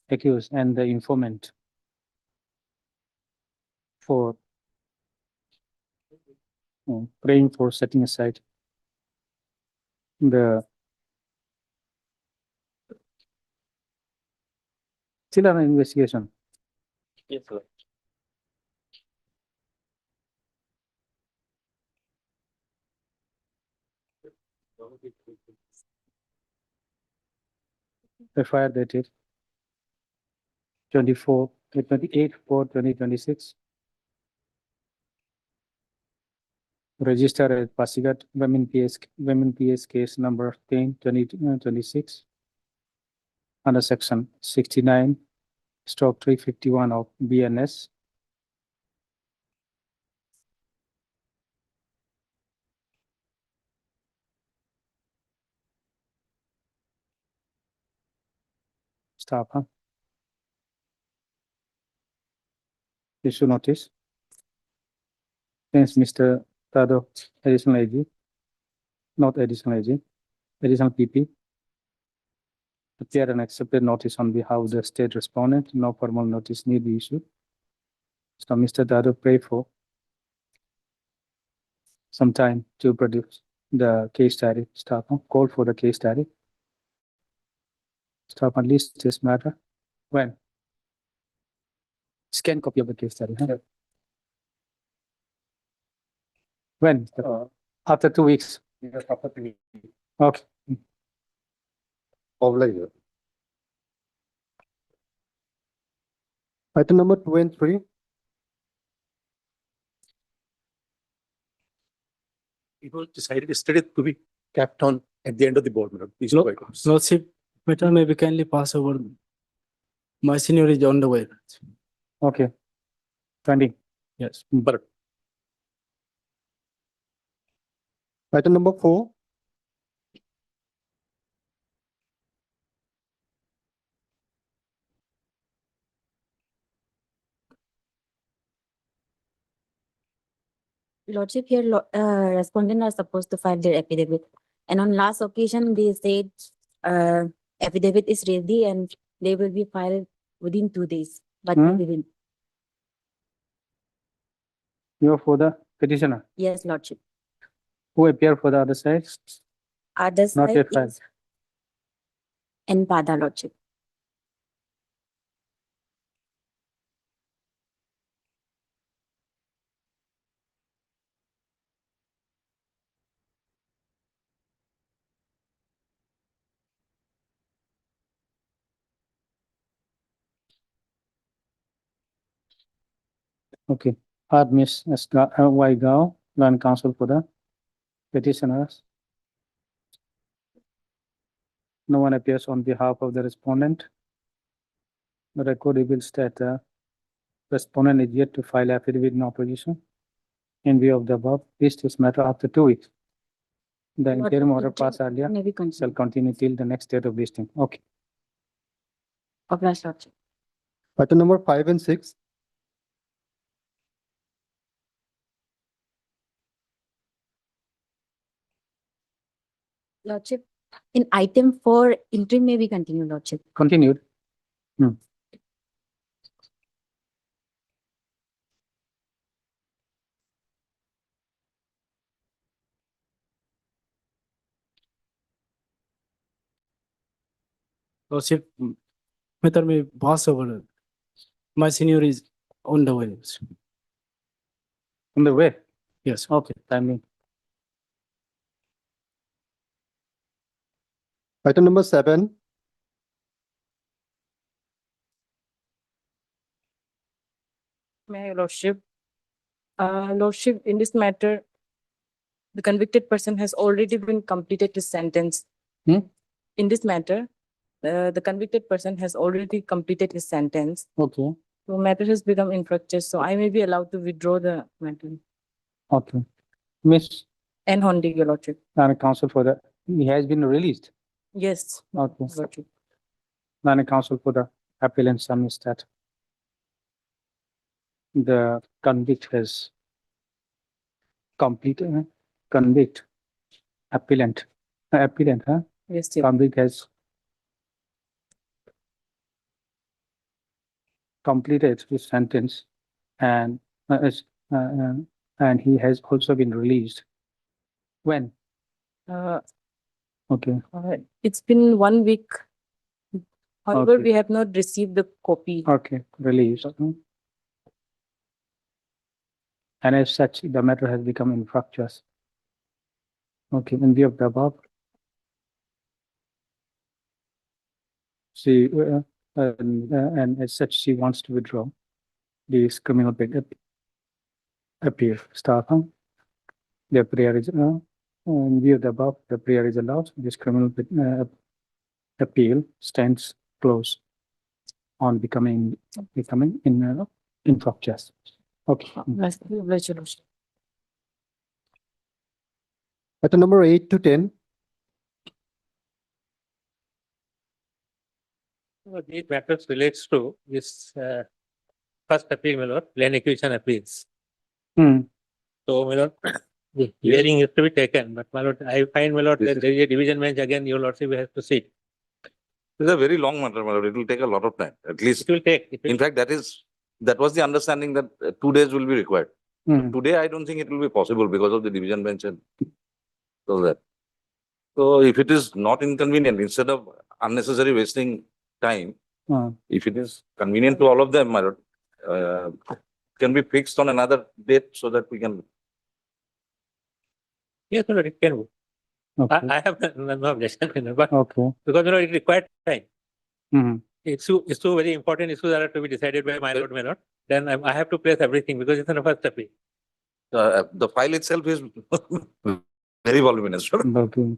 accused and the informant for praying for setting aside the still an investigation. Yes, sir. FIR dated 28/4/2026. Registered at Pasigat Women PS case number 10/2026 under section 69/351 of BNS. Staff, huh? Issue notice. Hence, Mr. Tado, additional AG, not additional AG, additional PP. Appear and accepted notice on behalf of the state respondent. No formal notice need be issued. So Mr. Tado pray for some time to produce the case diary. Staff, huh? Call for the case diary. Staff at least this matter. When? Scan copy of the case diary. Huh? When? After 2 weeks. Yes, after 3 weeks. Okay. Online. Item number 2 and 3. It was decided yesterday to be kept on at the end of the board meeting. These No, two items. Lordship, matter may be kindly pass over. My senior is on the way. Okay. Pending. Yes. But Item number 4. Lordship, here respondent are supposed to file their affidavit. And on last occasion, they said affidavit is ready and they will be filed within 2 days. But Hmm? we didn't. You are for the petitioner. Yes, Lordship. Who appear for the other side? Other Not side yet filed. is and Pada, Lordship. Okay. Add Miss Y Gao, land counsel for the petitioners. No one appears on behalf of the respondent. The record reveals that the respondent is yet to file affidavit in opposition. In view of the above, this matter after 2 weeks. The Lordship, interim order it passed earlier May be shall continued. continue till the next date of listing. Okay. Obliged, Lordship. Item number 5 and 6. Lordship, in item 4, interim may be continued, Lordship. Continued. Lordship, matter may pass over. My senior is on the way. On the way. Yes. Okay. Timing. Item number 7. My lordship, lordship, in this matter, the convicted person has already been completed his sentence. Hmm? In this matter, the convicted person has already completed his sentence. Okay. So matter has become infructuous, so I may be allowed to withdraw the matter. Okay. Miss And Hondi, your lordship. land counsel for the, he has been released. Yes, Okay. lordship. Land counsel for the appellant submits that the convict has completed, convict, appellant, huh? Yes, dear. Convict has completed his sentence and and he has also been released. When? Uh, Okay, it's been 1 week. However, Okay. we have not received the copy. okay, released. And as such, the matter has become infructuous. Okay, in view of the above. She, and as such, she wants to withdraw this criminal appeal. Staff, the prayer is, in view of the above, the prayer is allowed. This criminal appeal stands closed on becoming infructuous. Okay. Bless you, Your Lordship. Item number 8 to 10. These matters relates to this first appeal, my lord, plain accusation appeals. Hmm. So, my lord, the hearing is to be taken, but my lord, I find, my lord, that there is a division bench again, your lordship has to sit. It's a very long matter, my lord. It will take a lot of time. At least, It will take. in fact, that was the understanding that 2 days will be required. Hmm. Today, I don't think it will be possible because of the division bench and all that. So if it is not inconvenient, instead of unnecessary wasting time, if it is convenient to all of them, my lord, can be fixed on another date so that we can. Yes, my lord, it can. Okay, I have no objection, my lord, but okay. because, my lord, it required time. Hmm. It's two very important issues that are to be decided by my lord. Then I have to place everything because it's an first appeal. The file itself is very voluminous. Okay.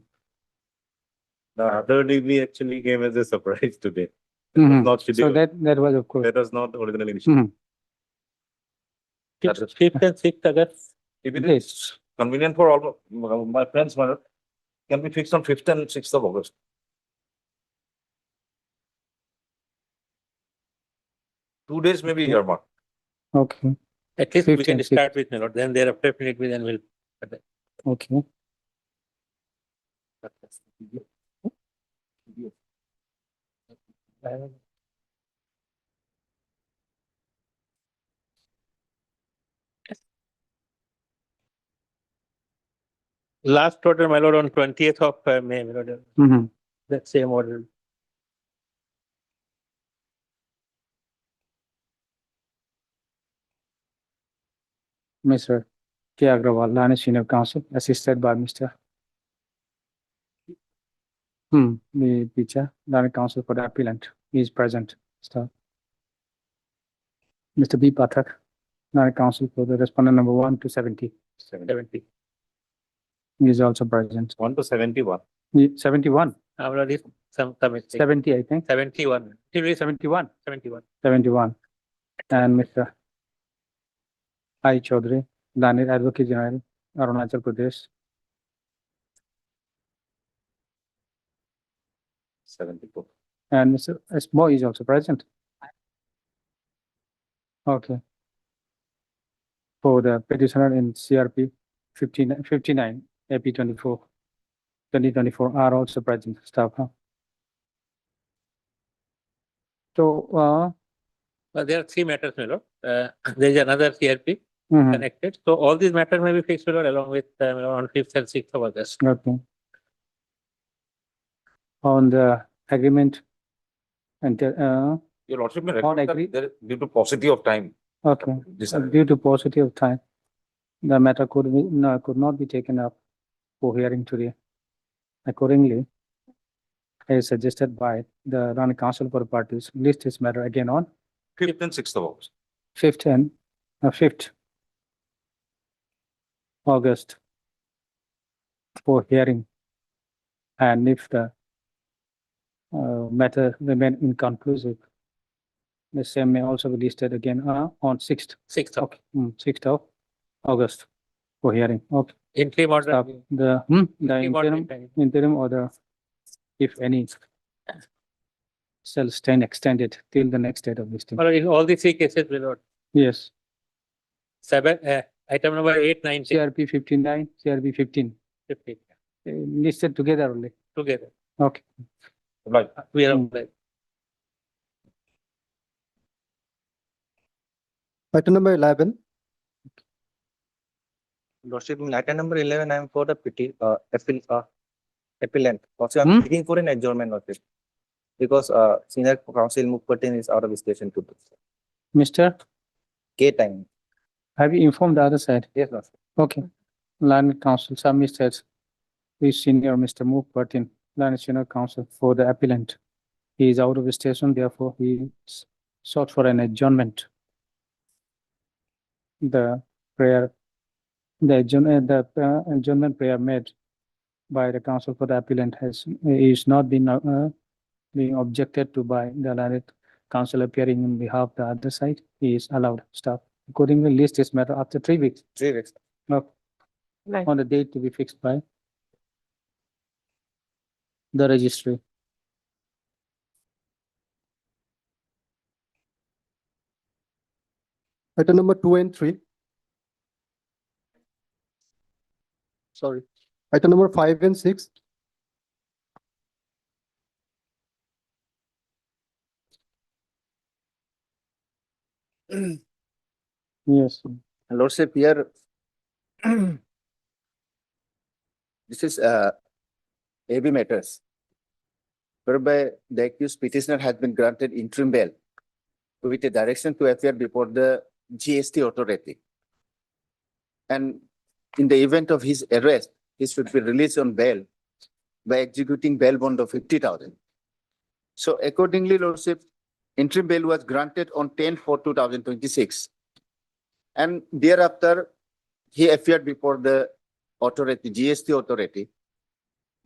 The other degree actually came as a surprise today. Mhm. Not So scheduled. that was of course. That was not originally initiated. Mhm. That is- 5th and 6th August. If it Yes. is convenient for all my friends, my lord, can be fixed on 5th and 6th of August. Two days may be Okay. earmarked. Okay, At least we 5th can and start with, my lord, then thereafter definitely then we'll. okay. Last order, my lord, on 20th of May, my lord, Mhm. that same order. Mr. K. Agrawal, Lani Senior Counsel, assisted by Mr. The teacher, Lani Counsel for the appellant, he is present. Sir. Mr. B. Pathak, Lani Counsel for the respondent number 1 to 70, 70. he is also present. 1 to 71. 71, My lord, is some mistake. 70, I think, 71. It will be 71, 71. 71. And Mr. I. Chaudhary, Lani Advocate General, Arunachal Pradesh, 74. and Mr. S. Mo is also present. Okay. For the petitioner in CRP 59, AP 24, 2024 are also present staff. So, There are 3 matters, my lord. There is another CRP mhm, connected. So all these matters may be fixed, my lord, along with on 5th and 6th of August. okay. On the agreement and, Your lordship may On record agree. that there, due to paucity of time, okay, this due to paucity of time, the matter could not be taken up for hearing today. Accordingly, as suggested by the Rani Council for Parties, list this matter again on 5th and 6th of August. 5th August for hearing. And if the matter remain inconclusive, the same may also be listed again on 6th. 6th of Okay, 6th of August for hearing. Okay. interim order. Stop. The Interim order. interim order, if any, shall stand extended till the next date of listing. My lord, in all these 3 cases, my lord. Yes, 7, item number 8, 9, 10, CRP 59, CRP 15, 15 listed together only. together. Okay. Right. We are Hmm. applied. Item number 11. Lordship, in item number 11, I am for the appellant. Also, Hmm? I'm looking for an adjournment notice. Because, senior counsel Mukherjee is out of station to Mr., K time. have you informed the other side? Yes, Lordship. Okay. Land Council submitted with senior Mr. Mukherjee, Land Senior Counsel for the appellant. He is out of the station, therefore he sought for an adjournment. The prayer, the adjournment prayer made by the counsel for the appellant is not being objected to by the landed counsel appearing on behalf of the other side. He is allowed stop. Accordingly, list this matter after 3 weeks. 3 weeks. No, Like, on the date to be fixed by the registry. Item number 2 and 3. Sorry. Item number 5 and 6. Yes. Lordship, here, this is AB matters, whereby the accused petitioner has been granted interim bail with a direction to appear before the GST authority. And in the event of his arrest, he should be released on bail by executing bail bond of 50,000. So accordingly, Lordship, interim bail was granted on 10/4/2026. And thereafter, he appeared before the authority, GST authority.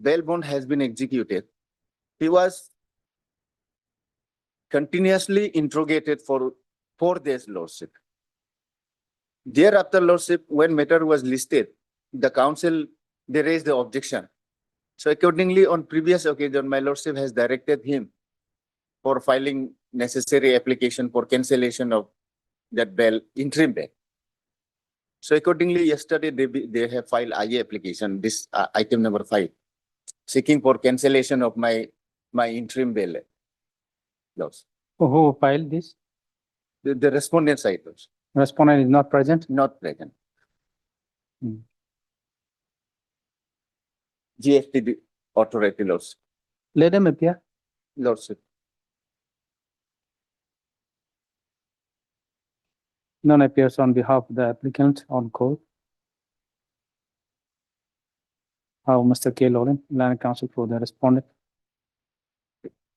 Bail bond has been executed. He was continuously interrogated for 4 days, Lordship. Thereafter, Lordship, when matter was listed, the council, they raised the objection. So accordingly, on previous occasion, my Lordship has directed him for filing necessary application for cancellation of that bail, interim bail. So accordingly, yesterday, they have filed IA application, this item number 5, seeking for cancellation of my interim bail. Laws. Who filed this? The respondent side was Respondent is not present. not present. Hmm. GST authority laws, Let them appear. Lordship. None appears on behalf of the applicant on call. How Mr. K. Lawrence, Land Council for the respondent.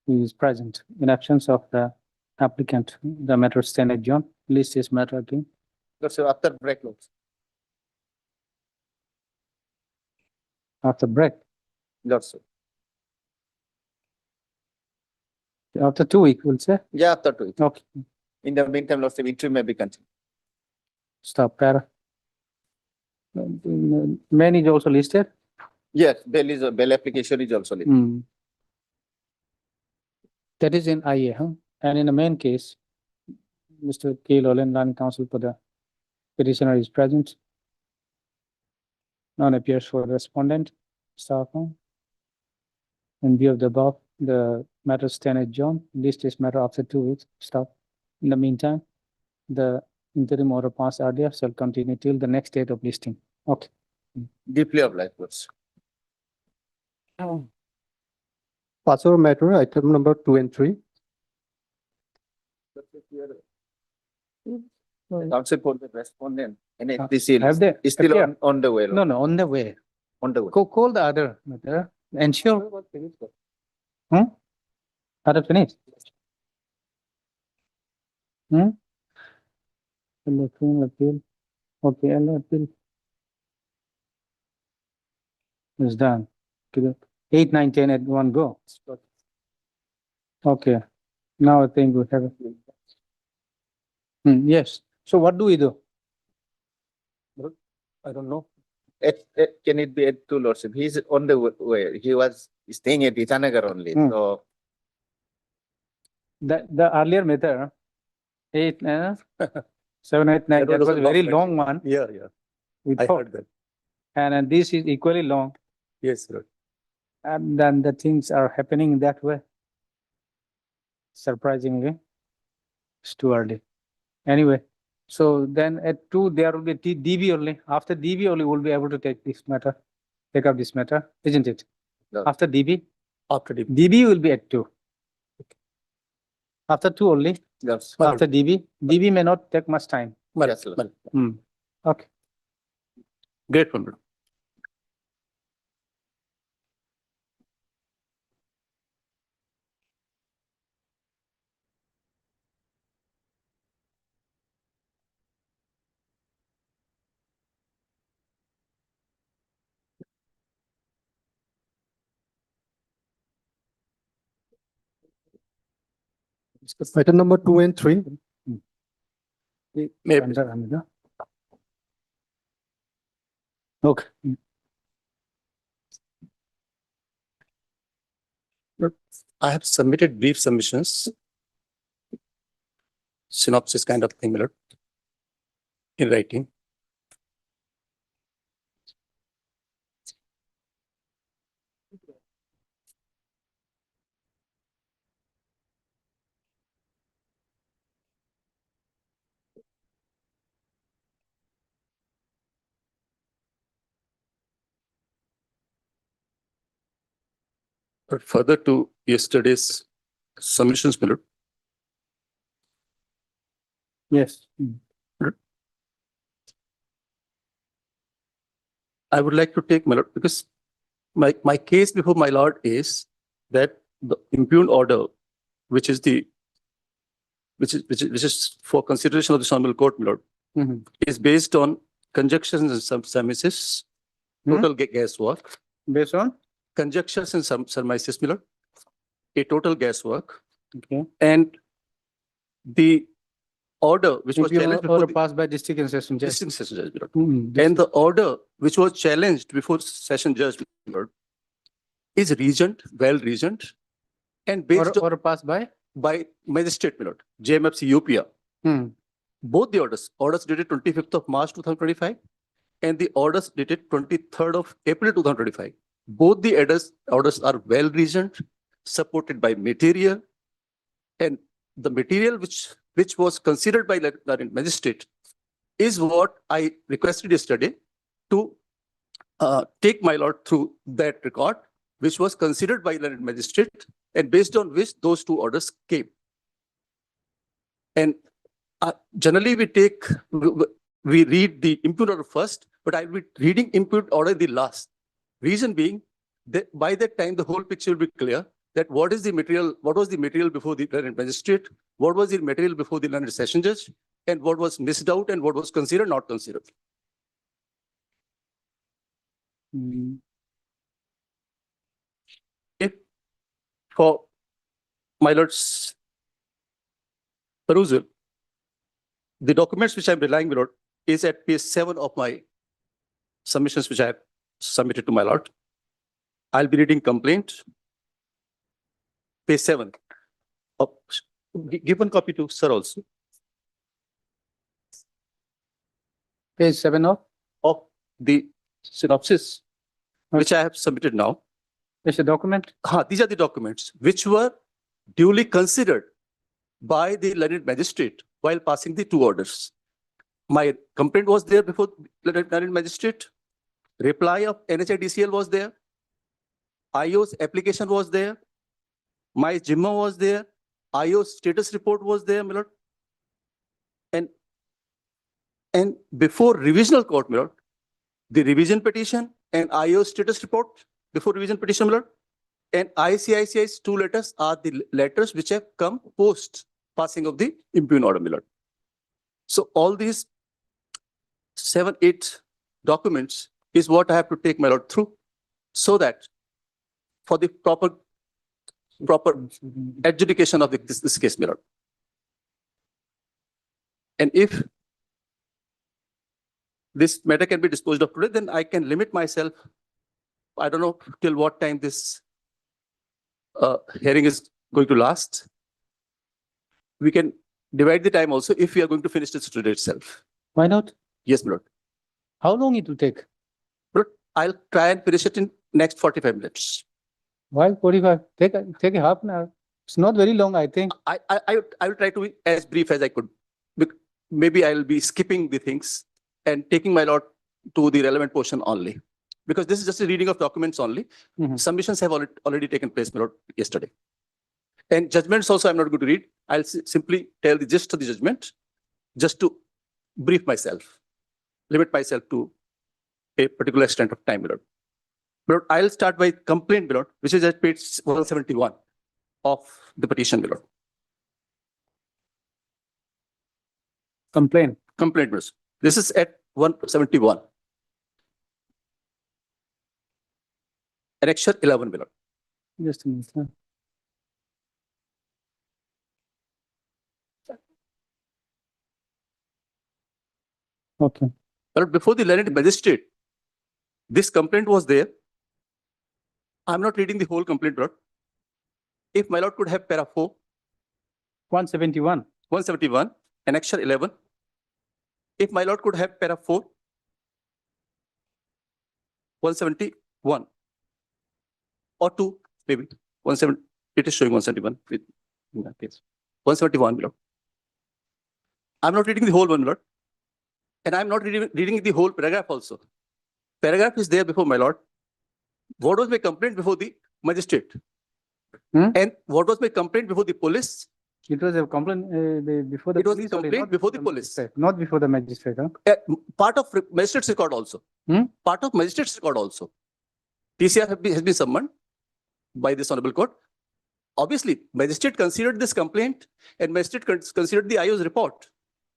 He is present. In absence of the applicant, the matter stand adjourned. List this matter again. Lordship, after break laws, After break, Lordship. after 2 weeks, we'll say. Yeah, after 2 weeks. Okay, In the meantime, Lordship, interim may be continued. stop para. Man is also listed. Yes, bail application is also listed. Hmm. That is in IA, huh? And in the main case, Mr. K. Lawrence, Land Council for the petitioner is present. None appears for the respondent. Staff. In view of the above, the matter stand adjourned. List this matter after 2 weeks. Stop. In the meantime, the interim order passed earlier shall continue till the next date of listing. Okay. Deeply obliged, Lordship. Passover matter, item number 2 and 3. Council for the respondent, Have NHPC they is still appeared? on the way. No, on the way. On the way. Call the other matter. Ensure. Other finished. Appeal. Okay, appeal. It's done. 8, 9, 10 at one go. Okay, now I think we have. Yes, so what do we do? I don't know. Can it be at 2, Lordship? He's on the way. He was staying at Itanagar only, Hmm. so. The earlier method, 8, 7, 8, 9, that was a very long one. Yeah, We thought. that. And this is equally long. Yes, sir. And then the things are happening that way. Surprisingly, it's too early. Anyway, So then at 2, there will be DB only. After DB only, we'll be able to take this matter, take up this matter, isn't it? No. After DB, After the. DB will be at 2. After 2 only, Yes. after DB may not take much time. Yes, sir. Okay. Great one, Madam. Item number 2 and 3. Maybe. Under Amida. Okay. I have submitted brief submissions. Synopsis kind of thing, Millard, in writing. But further to yesterday's submissions, Millard, Yes. I would like to take, Millard, because my case before my lord is that the impugned order, which is for consideration of the Honorable Court, Millard, Mhm. is based on conjunctions and some surmises, total guesswork, Based on? conjunctions and some surmises, Millard, a total guesswork, Okay. and the order which was challenged before Order the passed by district and session judge. district session judge, Millard. Mhm. And the order which was challenged before session judge, Millard, is reasoned, well reasoned, and based Order passed by? by magistrate, Millard, JMFC UPA. Hmm. Both the orders dated 25th of March 2025 and the orders dated 23rd of April 2025. Both the orders are well reasoned, supported by material, and the material which was considered by the magistrate is what I requested yesterday to take my lord through that record, which was considered by the magistrate and based on which those two orders came. And generally we read the impugned order first, but I'll be reading impugned order the last. Reason being that by that time, the whole picture will be clear that what was the material before the learned magistrate, what was the material before the learned session judge, and what was missed out and what was considered, not considered. Mm. If for my lord's perusal, the documents which I'm relying on is at page 7 of my submissions which I have submitted to my lord. I'll be reading complaint. Page 7. Give one copy to sir also. Page 7 Of the synopsis which I have submitted now. is a document? These are the documents which were duly considered by the learned magistrate while passing the two orders. My complaint was there before learned magistrate. Reply of NHIDCL was there. IO's application was there. My Jimma was there. IO's status report was there, my lord. And before revisional court, my lord, the revision petition and IO's status report before revision petition, my lord, and ICICI's two letters are the letters which have come post passing of the impugned order, my lord. So all these 7, 8 documents is what I have to take my lord through, so that for the proper adjudication of this case, my lord. And if this matter can be disposed of today, then I can limit myself. I don't know till what time this hearing is going to last. We can divide the time also if we are going to finish this today itself. Why not? Yes, my lord. How long it will take? But I'll try and finish it in next 45 minutes. Why 45? Take a half an hour. It's not very long, I think. I will try to be as brief as I could maybe I'll be skipping the things and taking my lord to the relevant portion only. Because this is just a reading of documents only. Mhm. Submissions have already taken place, my lord, yesterday. And judgments also I'm not going to read. I'll simply tell the gist of the judgment, just to brief myself, limit myself to a particular extent of time, my lord. My lord, I'll start by complaint, my lord, which is at page 171 of the petition, my lord. Complaint. Complaint, my lord. This is at 171. Annexure 11, my lord. Just a minute. Huh? Okay. But before the learned magistrate, this complaint was there. I'm not reading the whole complaint, Lord. If my lord could have para 4, 171. 171, annexure 11. If my lord could have para 4, 171, or 2, maybe 170. It is showing 171 in that case. 171, my lord. I'm not reading the whole one, Lord. And I'm not reading the whole paragraph also. Paragraph is there before my lord. What was my complaint before the magistrate? And what was my complaint before the police? It was a complaint before the It was police a only, complaint not before the police. magistrate, not before the magistrate. Huh? Part of magistrate's record also. Part of magistrate's record also. TCR has been summoned by this honorable court. Obviously, magistrate considered this complaint and magistrate considered the IO's report.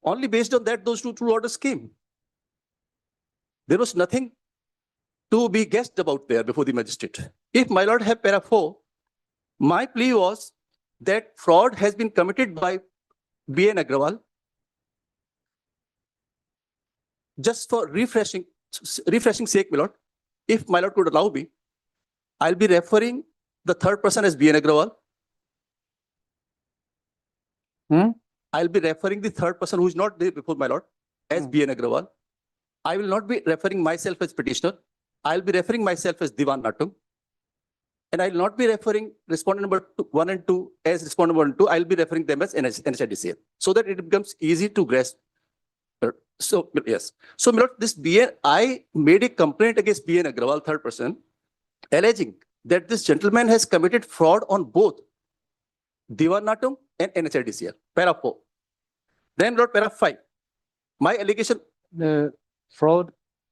Only based on that, those two orders came. There was nothing to be guessed about there before the magistrate. If my lord have para 4, my plea was that fraud has been committed by B.N. Agrawal. Just for refreshing sake, my lord, if my lord could allow me, I'll be referring the third person as B.N. Agrawal. I'll be referring the third person who is not there before my lord as B.N. Agrawal. I will not be referring myself as petitioner. I'll be referring myself as Diwan Natum. And I'll not be referring respondent number 1 and 2 as respondent 1 and 2. I'll be referring them as NHIDCL so that it becomes easy to grasp. So, yes. So, my lord, this BN, I made a complaint against B.N. Agrawal, third person, alleging that this gentleman has committed fraud on both Diwan Natum and NHIDCL. Para 4. Then, Lord, para 5. My allegation. The fraud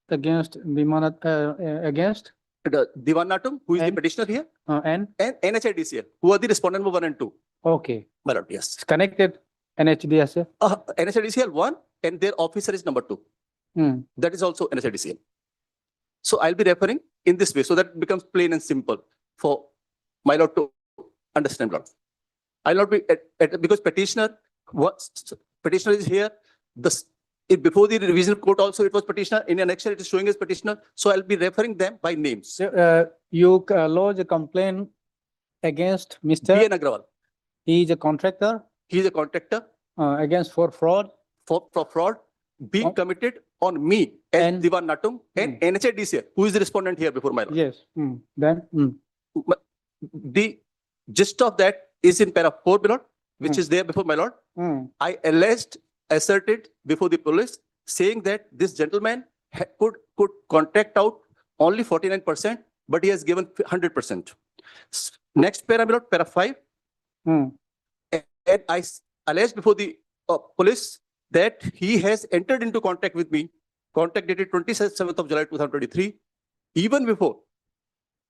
against against Diwan Natum, who is the petitioner here, and NHIDCL, who are the respondent number 1 and 2. Okay. My lord, yes. It's connected NHDSA. NHIDCL 1 and their officer is number 2. That is also NHIDCL. So I'll be referring in this way so that it becomes plain and simple for my lord to understand, Lord. I'll not be because petitioner is here. Before the revision court also it was petitioner. In annexure it is showing as petitioner. So I'll be referring them by names. You lodge a complaint against Mr. B.N. Agrawal. He is a contractor. He is a contractor. Against for fraud. For fraud being committed on me as Diwan Natum and NHIDCL, who is the respondent here before my lord. Yes. Then the gist of that is in para 4, my lord, which is there before my lord. I asserted before the police saying that this gentleman could contract out only 49%, but he has given 100%. Next para, my lord, para 5. And I alleged before the police that he has entered into contact with me, contact dated 27th of July 2023, even before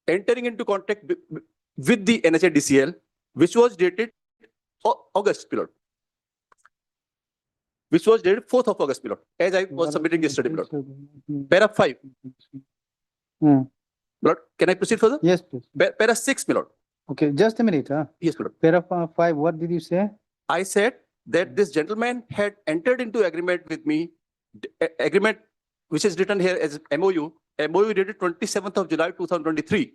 entering into contact with the NHIDCL, which was dated August, my lord. Which was dated 4th of August, my lord, as I was submitting yesterday, my lord. Para 5. Lord, can I proceed further? Yes, please. Para 6, my lord. Okay, just a minute. Yes, my lord. Para 5, what did you say? I said that this gentleman had entered into agreement with me, agreement which is written here as MOU dated 27th of July 2023.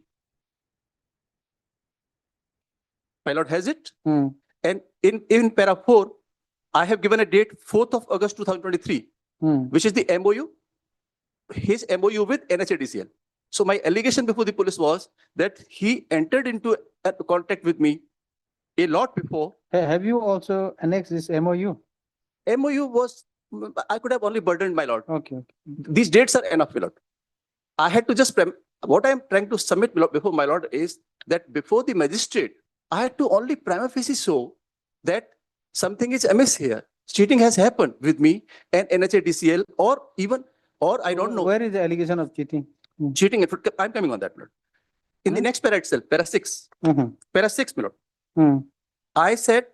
My lord has it. And in para 4, I have given a date 4th of August 2023, which is the MOU, his MOU with NHIDCL. So my allegation before the police was that he entered into a contact with me a lot before. Have you also annexed this MOU? MOU was I could have only burdened my lord. Okay, okay. These dates are enough, my lord. I had to just, what I am trying to submit my lord, before my lord is that before the magistrate, I had to only prima facie show that something is amiss here. Cheating has happened with me and NHADCL or even, or I don't know, Where is the allegation of cheating? cheating. I'm coming on that, my lord. In the next para itself, para 6, Mhm. para 6, my lord. Mm. I said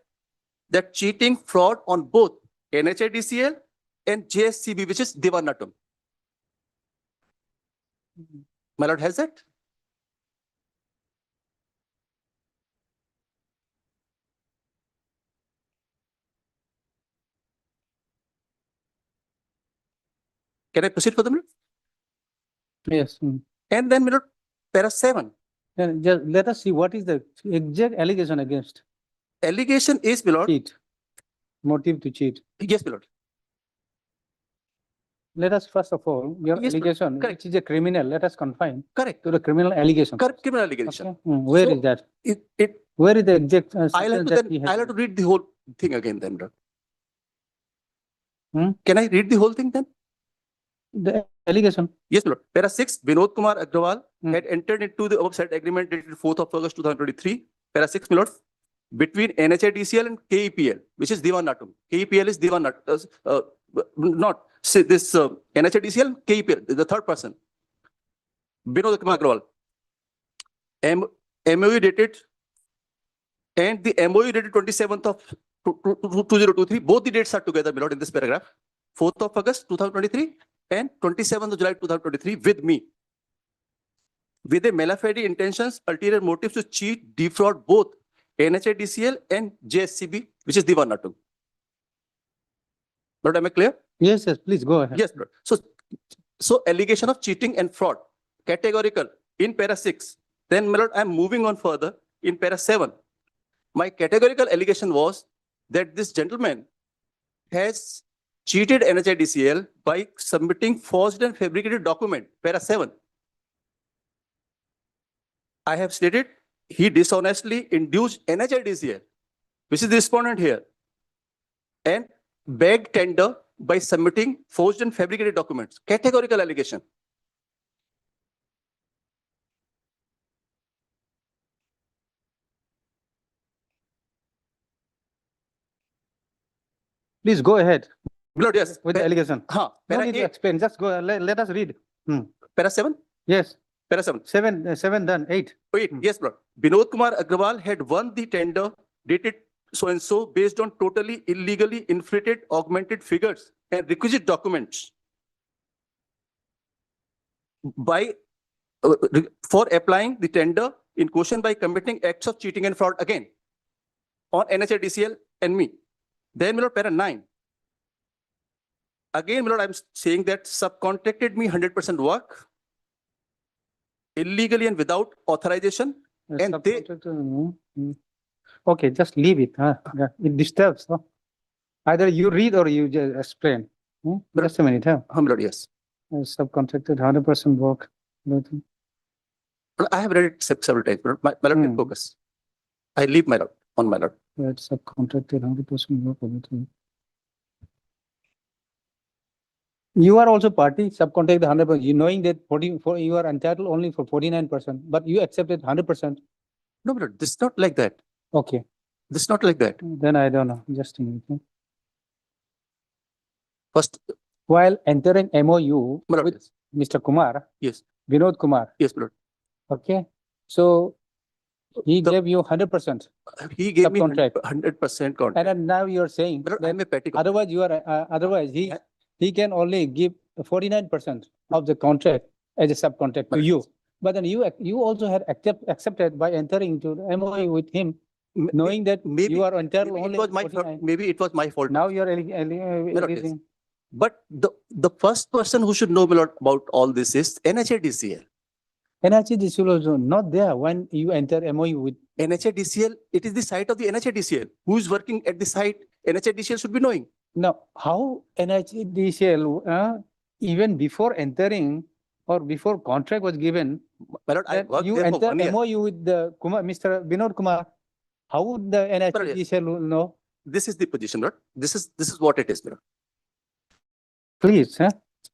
that cheating, fraud on both NHADCL and JSCB, which is Devanatum. My lord has that? Can I proceed for the minute? Yes. Mm. And then, my lord, para 7. Then just let us see what is the exact allegation against Allegation is, my lord, cheat, motive to cheat. yes, my lord. Let us first of all, your Yes, allegation, correct. which is a criminal, let us confine Correct. to the criminal allegation. Correct, criminal allegation. Okay. Where So, is that? It, Where is the exact? I'll have sentence to that then, he has I'll have to read the whole thing again then, my lord. Hmm? Can I read the whole thing then? The allegation. Yes, my lord. Para 6, Vinod Kumar Agrawal Hmm. had entered into the above agreement dated 4th of August 2023. Para 6, my lord, between NHADCL and KEPL, which is Devanatum. KEPL is Devanatum, not say this NHADCL, KEPL, the third person. Vinod Kumar Agrawal. MOU dated and the MOU dated 27th of 2023. Both the dates are together, my lord, in this paragraph. 4th of August 2023 and 27th of July 2023 with me. With a malafide intentions, ulterior motives to cheat, defraud both NHADCL and JSCB, which is Devanatum. Lord, am I clear? Yes, yes, please go ahead. Yes, Lord. So allegation of cheating and fraud, categorical in para 6. Then, my lord, I'm moving on further in para 7. My categorical allegation was that this gentleman has cheated NHADCL by submitting forged and fabricated document, para 7. I have stated he dishonestly induced NHADCL, which is the respondent here, and begged tender by submitting forged and fabricated documents. Categorical allegation. Please go ahead Lord, yes. with the allegation. No Para need to 8, explain, just go, let us read. para 7, Yes, para 7. seven done, 8. Wait, yes, Lord. Vinod Kumar Agrawal had won the tender dated so and so based on totally illegally inflated augmented figures and requisite documents by for applying the tender in question by committing acts of cheating and fraud again on NHADCL and me. Then, my lord, para 9. Again, my lord, I'm saying that subcontracted me 100% work illegally and without authorization. And they- Okay, just leave it, huh? Yeah, it disturbs, huh? Either you read or you just explain. Just a minute, huh? My lord, yes. Subcontracted 100% work. Nothing. I have read it several times. My lord, can focus. I leave my lord on my lord. Right, subcontracted 100% work. Everything. You are also party, subcontract 100%, you knowing that you are entitled only for 49%, but you accepted 100%. No, my lord, this is not like that. Okay, This is not like that. then I don't know, just a minute. Huh? First, While entering MOU my lord, with yes. Mr. Kumar, Yes, Vinod Kumar, yes, my lord. okay? So he The- gave you 100%, He gave me Subcontract. 100% and contract. then now you are saying My lord, that I'm a petty contract. otherwise you are, otherwise he can only give 49% of the contract as a subcontract to you. But then you also had accepted by entering into the MOU with him, knowing that maybe- you are entitled Maybe only it was my 49. maybe it was my fault. Now you are yes. releasing. But the first person who should know, my lord, about all this is NHADCL. NHADCL also not there when you enter MOU with. NHADCL, it is the site of the NHADCL. Who is working at the site? NHADCL should be knowing. Now, how NHADCL, even before entering or before contract was given, My lord, I that worked you there for enter 1 year. MOU with the Mr. Vinod Kumar, how would the NHADCL know? This is the position, lord. This is what it is, my lord. Please,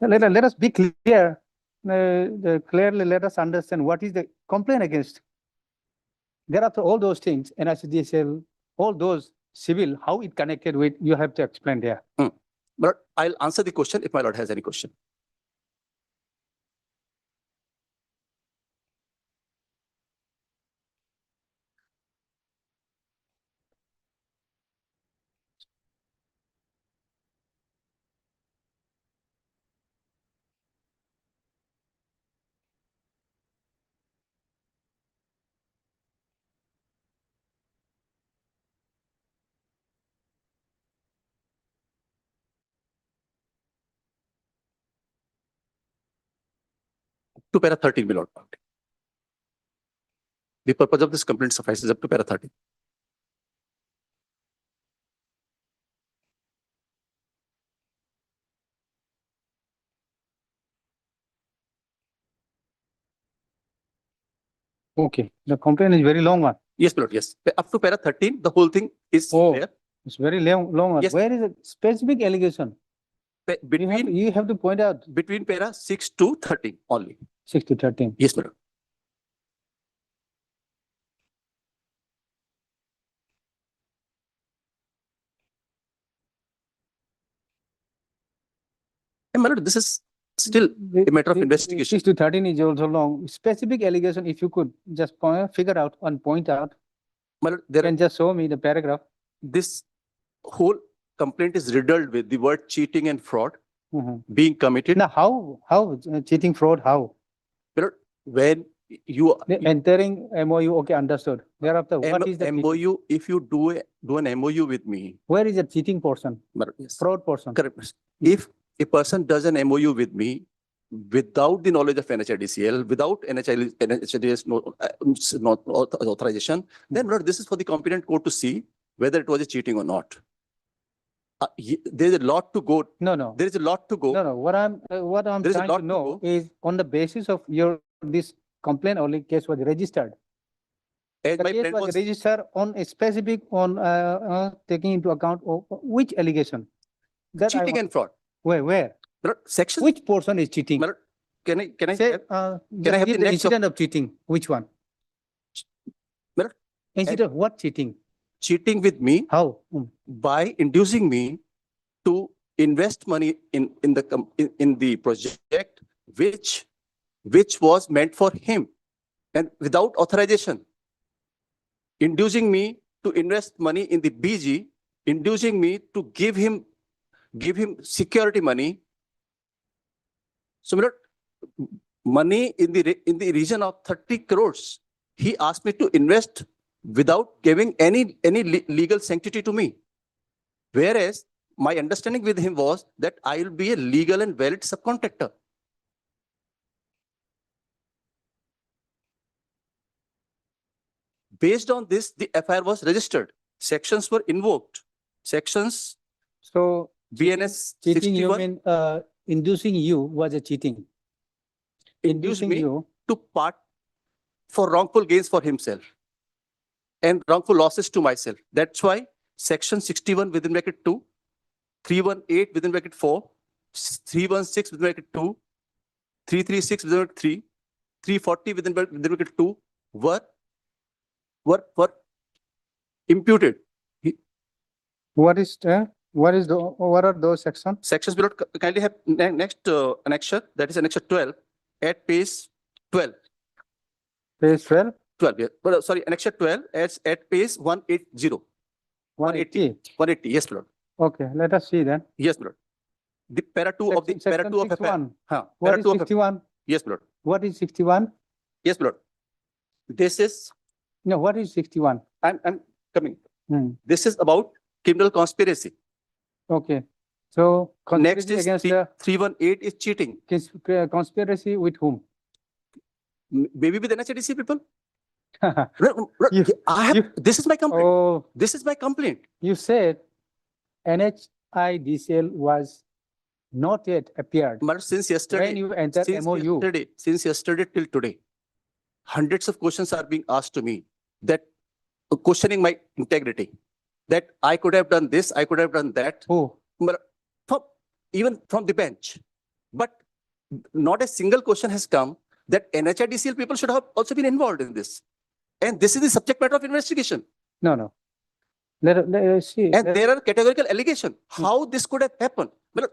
let us be clear. Clearly, let us understand what is the complaint against. Thereafter, all those things, NICDCL, all those civil, how it connected with, you have to explain there. But I'll answer the question if my lord has any question. To para 13, my lord. The purpose of this complaint suffices up to para 13. Okay, the complaint is very long one. Yes, my lord, yes. Up to para 13, the whole thing is Oh. there. It's very long one. Yes. Where is the specific allegation? Between, You have to point out between para 6 to 13 only. 6 to 13. Yes, my lord. And my lord, this is still a matter of investigation. 6 to 13 is also long. Specific allegation, if you could just figure out and point out, My lord, you can just show me the paragraph. this whole complaint is riddled with the word cheating and fraud Mhm. being committed. Now, how cheating, fraud, how? My lord, when you Entering MOU, okay, understood. Thereafter, what is the cheating? MOU, if you do an MOU with me, Where is the cheating portion, my lord, yes, fraud portion? correct. If a person does an MOU with me without the knowledge of NHIDCL, without NHIDCL's authorization, then my lord, this is for the competent court to see whether it was a cheating or not. There's a lot to go. No. There is a lot to go. No, what I'm There is a trying lot to to know go. is on the basis of this complaint only case was registered. As The my case friend was was, registered on a specific, taking into account of which allegation? That I cheating want- and fraud. Where? My lord, section, Which portion is cheating? my lord, can I Say, have- just have give the the next of- incident of cheating, which one? My lord, Incident, what cheating? cheating with me How? by inducing me to invest money in the project which was meant for him and without authorization, inducing me to invest money in the BG, inducing me to give him security money. So my lord, money in the region of 30 crores, he asked me to invest without giving any legal sanctity to me. Whereas my understanding with him was that I will be a legal and valid subcontractor. Based on this, the FIR was registered. Sections were invoked. Sections So BNS cheating, you 61 mean, inducing you was a cheating. induced Inducing me you, to part for wrongful gains for himself and wrongful losses to myself. That's why section 61 within bracket 2, 318 within bracket 4, 316 within bracket 2, 336 within bracket 3, 340 within bracket 2 were imputed. what are those sections? Sections below kindly have next annexure, that is annexure 12 at page 12. Page 12, 12, yeah. Well, sorry, annexure 12 at page 180. 180. 180, yes, Lord. Okay, let us see then. Yes, Lord. The para 2 of the para Section 2 of FIR. 61. Huh, What para is 2 of 61? Yes, Lord. What is 61? Yes, Lord. This is, No, what is 61? I'm coming. Hmm. This is about criminal conspiracy. Okay, so Next conspiracy is against the 318 is cheating. conspiracy with whom? Maybe with NHIDC people. You- This is my complaint. Oh, This is my complaint. you said NHIDCL was not yet appeared But since when yesterday, you entered MOU. since yesterday till today, hundreds of questions are being asked to me that questioning my integrity, that I could have done this, I could have done that. Oh, But even from the bench. But not a single question has come that NHIDCL people should have also been involved in this. And this is the subject matter of investigation. No. See. And there are categorical allegations. How this could have happened? Well,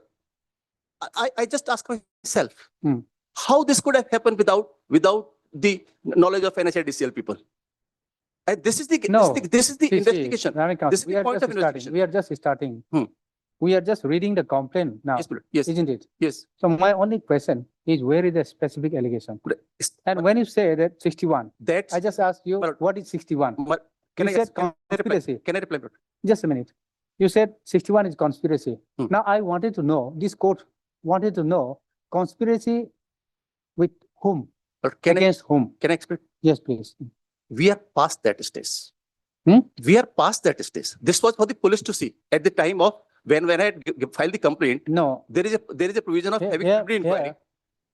I just ask myself, Hmm. how this could have happened without the knowledge of NHIDCL people? And this is the No. this is the See, investigation. Ramikant, This is we the are point just of starting. investigation. We are just starting. Hmm. We are just reading the complaint now, Yes, my lord. Yes, isn't it? yes. So my only question is, where is the specific allegation? And when you say that 61, That's I just asked you, Well, what is 61? can You I said ask- can I reply? conspiracy. Can I reply? My lord? Just a minute. You said 61 is conspiracy. Hmm. Now I wanted to know, this court wanted to know conspiracy with whom, Lord, can against whom? I explain? Yes, please. We are past that stage. Hmm? We are past that stage. This was for the police to see at the time of when I had filed the complaint. No, There is a provision of having here, preliminary inquiry.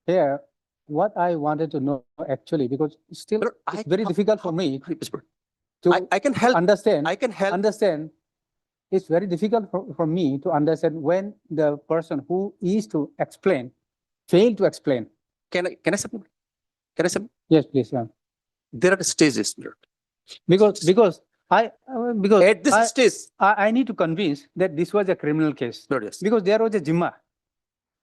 here, what I wanted to know actually, because still But it's very difficult for me Yes, but to I can help. understand. I can help. Understand, it's very difficult for me to understand when the person who is to explain, fail to explain. Can I submit? Can I submit? Yes, please, yeah. There are stages. My lord. Because At this stage, I need to convince that this was a criminal case, Lord, yes. because there was a Jimma.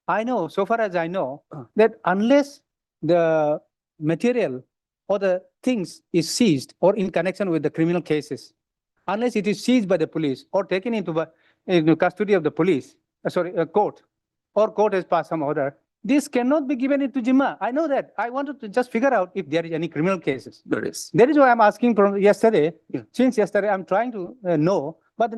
I know, so far as I know, Uh. that unless the material or the things is seized or in connection with the criminal cases, unless it is seized by the police or taken into custody of the police, court, or court has passed some order, this cannot be given into Jimma. I know that. I wanted to just figure out if there is any criminal cases. Lord, yes. That is why I'm asking from yesterday. Yeah. Since yesterday, I'm trying to know, but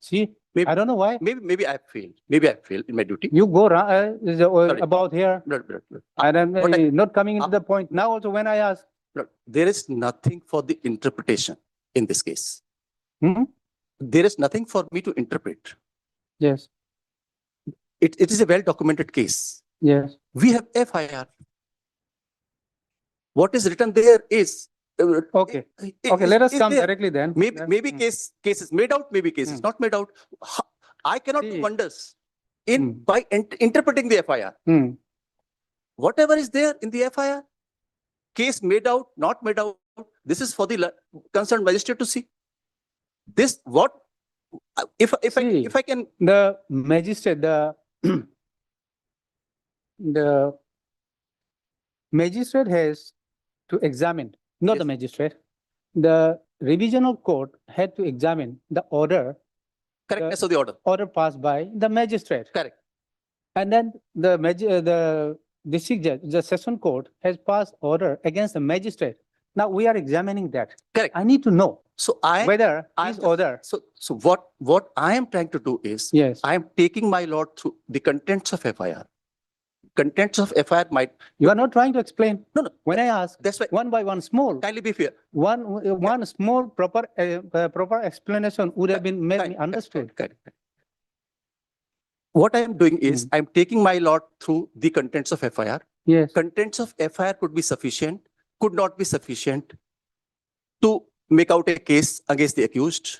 see, Maybe- I don't know why. Maybe I failed. Maybe I failed in my duty. You go Sorry. about here, Lord. and I'm But not coming into the point. Now also when I ask, Lord, there is nothing for the interpretation in this case. hmm? There is nothing for me to interpret. Yes, It is a well-documented case. yes, We have FIR. What is written there is. okay, okay, let us is come there. directly then. Maybe Hmm. cases made out, maybe cases Hmm. not made out. I cannot do See. wonders in Hmm. by interpreting the FIR. Hmm. Whatever is there in the FIR, case made out, not made out, this is for the concerned magistrate to see. This what if See. I can The magistrate, the magistrate has to examine, not the Yes. magistrate. The revisional court had to examine the correctness of the order. passed by the magistrate. Correct. And then the district judge, the session court has passed order against the magistrate. Now we are examining that. Correct. I need to know So whether I'm this just- order, so what I am trying to do is yes, I am taking my lord through the contents of FIR. Contents of FIR might you are not trying to explain. no. When I ask That's why one by one small, kindly be fair. one small proper explanation would have been made me understood. Correct. What I am doing is Hmm. I am taking my lord through the contents of FIR. Yes, Contents of FIR could be sufficient, could not be sufficient to make out a case against the accused.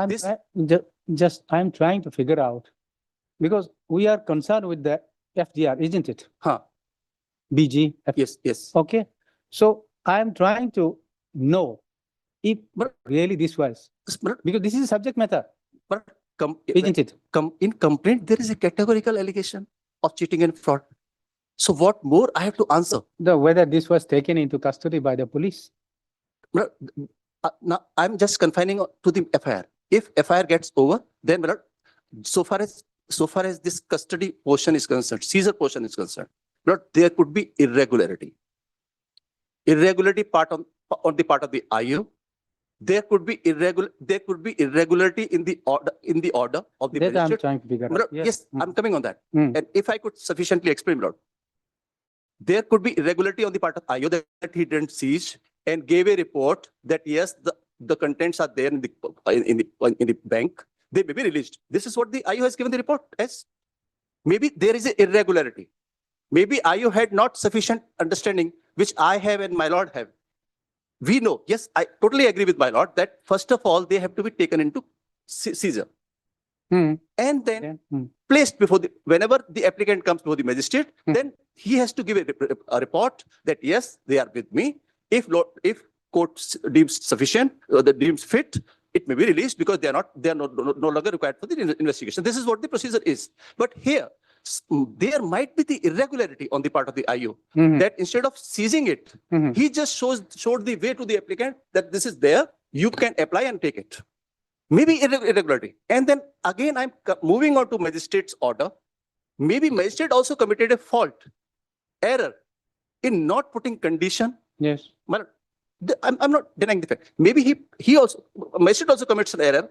I'm This- I'm trying to figure out, because we are concerned with the FGR, isn't it? Huh. BG. Yes. Okay, so I'm trying to know if But- really this was, But because this is subject matter, isn't it? in complaint, there is a categorical allegation of cheating and fraud. So what more I have to answer? Whether this was taken into custody by the police. Now I'm just confining to the FIR. If FIR gets over, then so far as this custody portion is concerned, seizure portion is concerned, there could be irregularity. Irregularity on the part of the IU. There could be irregularity in the order of the That I'm magistrate. trying to figure Lord, out. yes, I'm coming on that. Hmm. And if I could sufficiently explain, Lord, there could be irregularity on the part of IO that he didn't seize and gave a report that yes, the contents are there in the bank. They may be released. This is what the IO has given the report as. Maybe there is an irregularity. Maybe IO had not sufficient understanding, which I have and my lord have. We know, yes, I totally agree with my lord that first of all, they have to be taken into seizure. Hmm. and then Then, hmm. placed before whenever the applicant comes before the magistrate, Hmm. then he has to give a report that yes, they are with me. If court deems sufficient, or the deems fit, it may be released because they are no longer required for the investigation. This is what the procedure is. But here, there might be the irregularity on the part of the IO Mhm. that instead of seizing it, Mhm. he just showed the way to the applicant that this is there, you can apply and take it. Maybe irregularity. And then again, I'm moving on to magistrate's order. Maybe magistrate also committed a fault, error in not putting condition. Yes. Well, I'm not denying the fact. Maybe magistrate also commits an error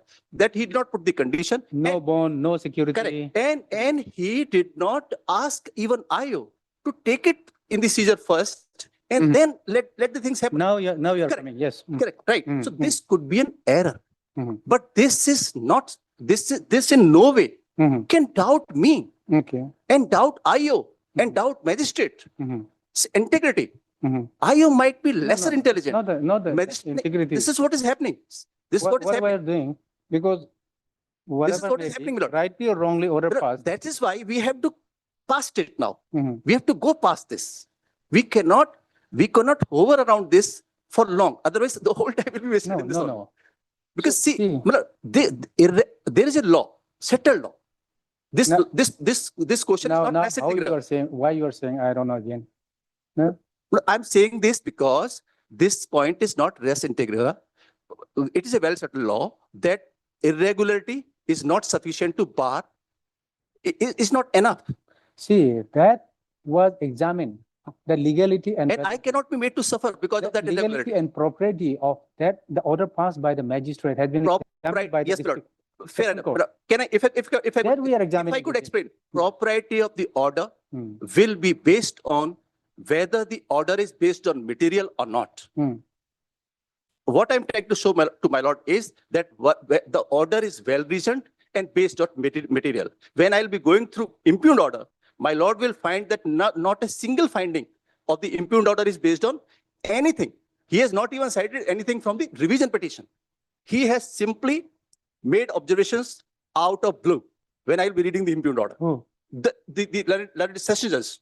that he did not put the condition. No bond, no security. Correct. And he did not ask even IO to take it in the seizure first and Mhm. then let the things happen. Now you're Correct. coming, yes. Mm. Correct. Right. Mm, So mm. this could be an error. Mhm. But this is not, this in no way Mhm. can doubt me Okay. and doubt IO and doubt magistrate Mhm. integrity. Mhm. IO might be lesser no, intelligent. Not the Magistrate- integrity. This is what is happening. This is what is What we happening. are doing, because whatever what may is be, happening, Lord. rightly or wrongly order passed. That is why we have to past it now. Mhm. We have to go past this. We cannot hover around this for long. Otherwise, the whole time will be wasted No, in this. no, only. no. Because see, see. there is a law, settled law. This Now- this question is Now, not now, necessary. how you are saying, why you are saying, I don't know again. No? No, I'm saying this because this point is not res integra. It is a well settled law that irregularity is not sufficient to bar. It's not enough. See, that was examined, the legality and. And I cannot be made to suffer because of that legality irregularity. and propriety of that, the order passed by the magistrate has been examined by the Yes, Lord. district. Fair Supreme enough. Court. But can I, if I There we are if I examining could it. explain, propriety of the order Hmm. will be based on whether the order is based on material or not. Hmm. What I'm trying to show to my lord is that the order is well reasoned and based on material. When I'll be going through impugned order, my lord will find that not a single finding of the impugned order is based on anything. He has not even cited anything from the revision petition. He has simply made observations out of blue when I'll be reading the impugned order. Oh. The Learned Session Judge,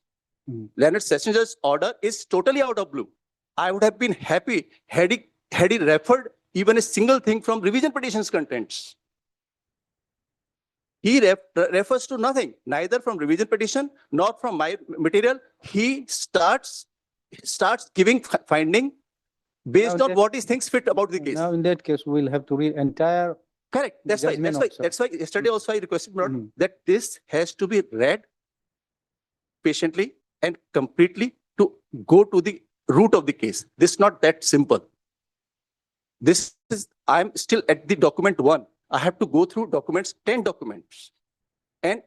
Hmm. Learned Session Judge's order is totally out of blue. I would have been happy had he referred even a single thing from revision petition's contents. He refers to nothing, neither from revision petition nor from my material. He starts giving finding based Now on that- what he thinks fit about the case. Now, in that case, we'll have to read entire. Correct. That's why. judgment also. That's why yesterday also I requested my lord, Mhm. that this has to be read patiently and completely to go to the root of the case. This is not that simple. I'm still at the document 1. I have to go through documents, 10 documents. And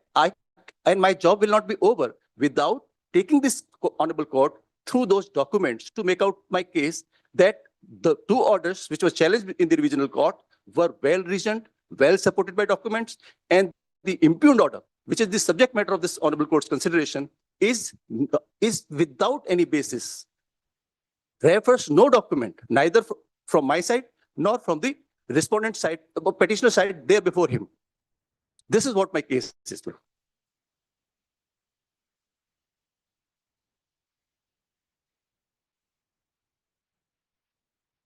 my job will not be over without taking this honorable court through those documents to make out my case that the 2 orders which were challenged in the revisional court were well reasoned, well supported by documents, and the impugned order, which is the subject matter of this honorable court's consideration, is without any basis. Refers no document, neither from my side nor from the respondent side, petitioner side there before him. This is what my case is.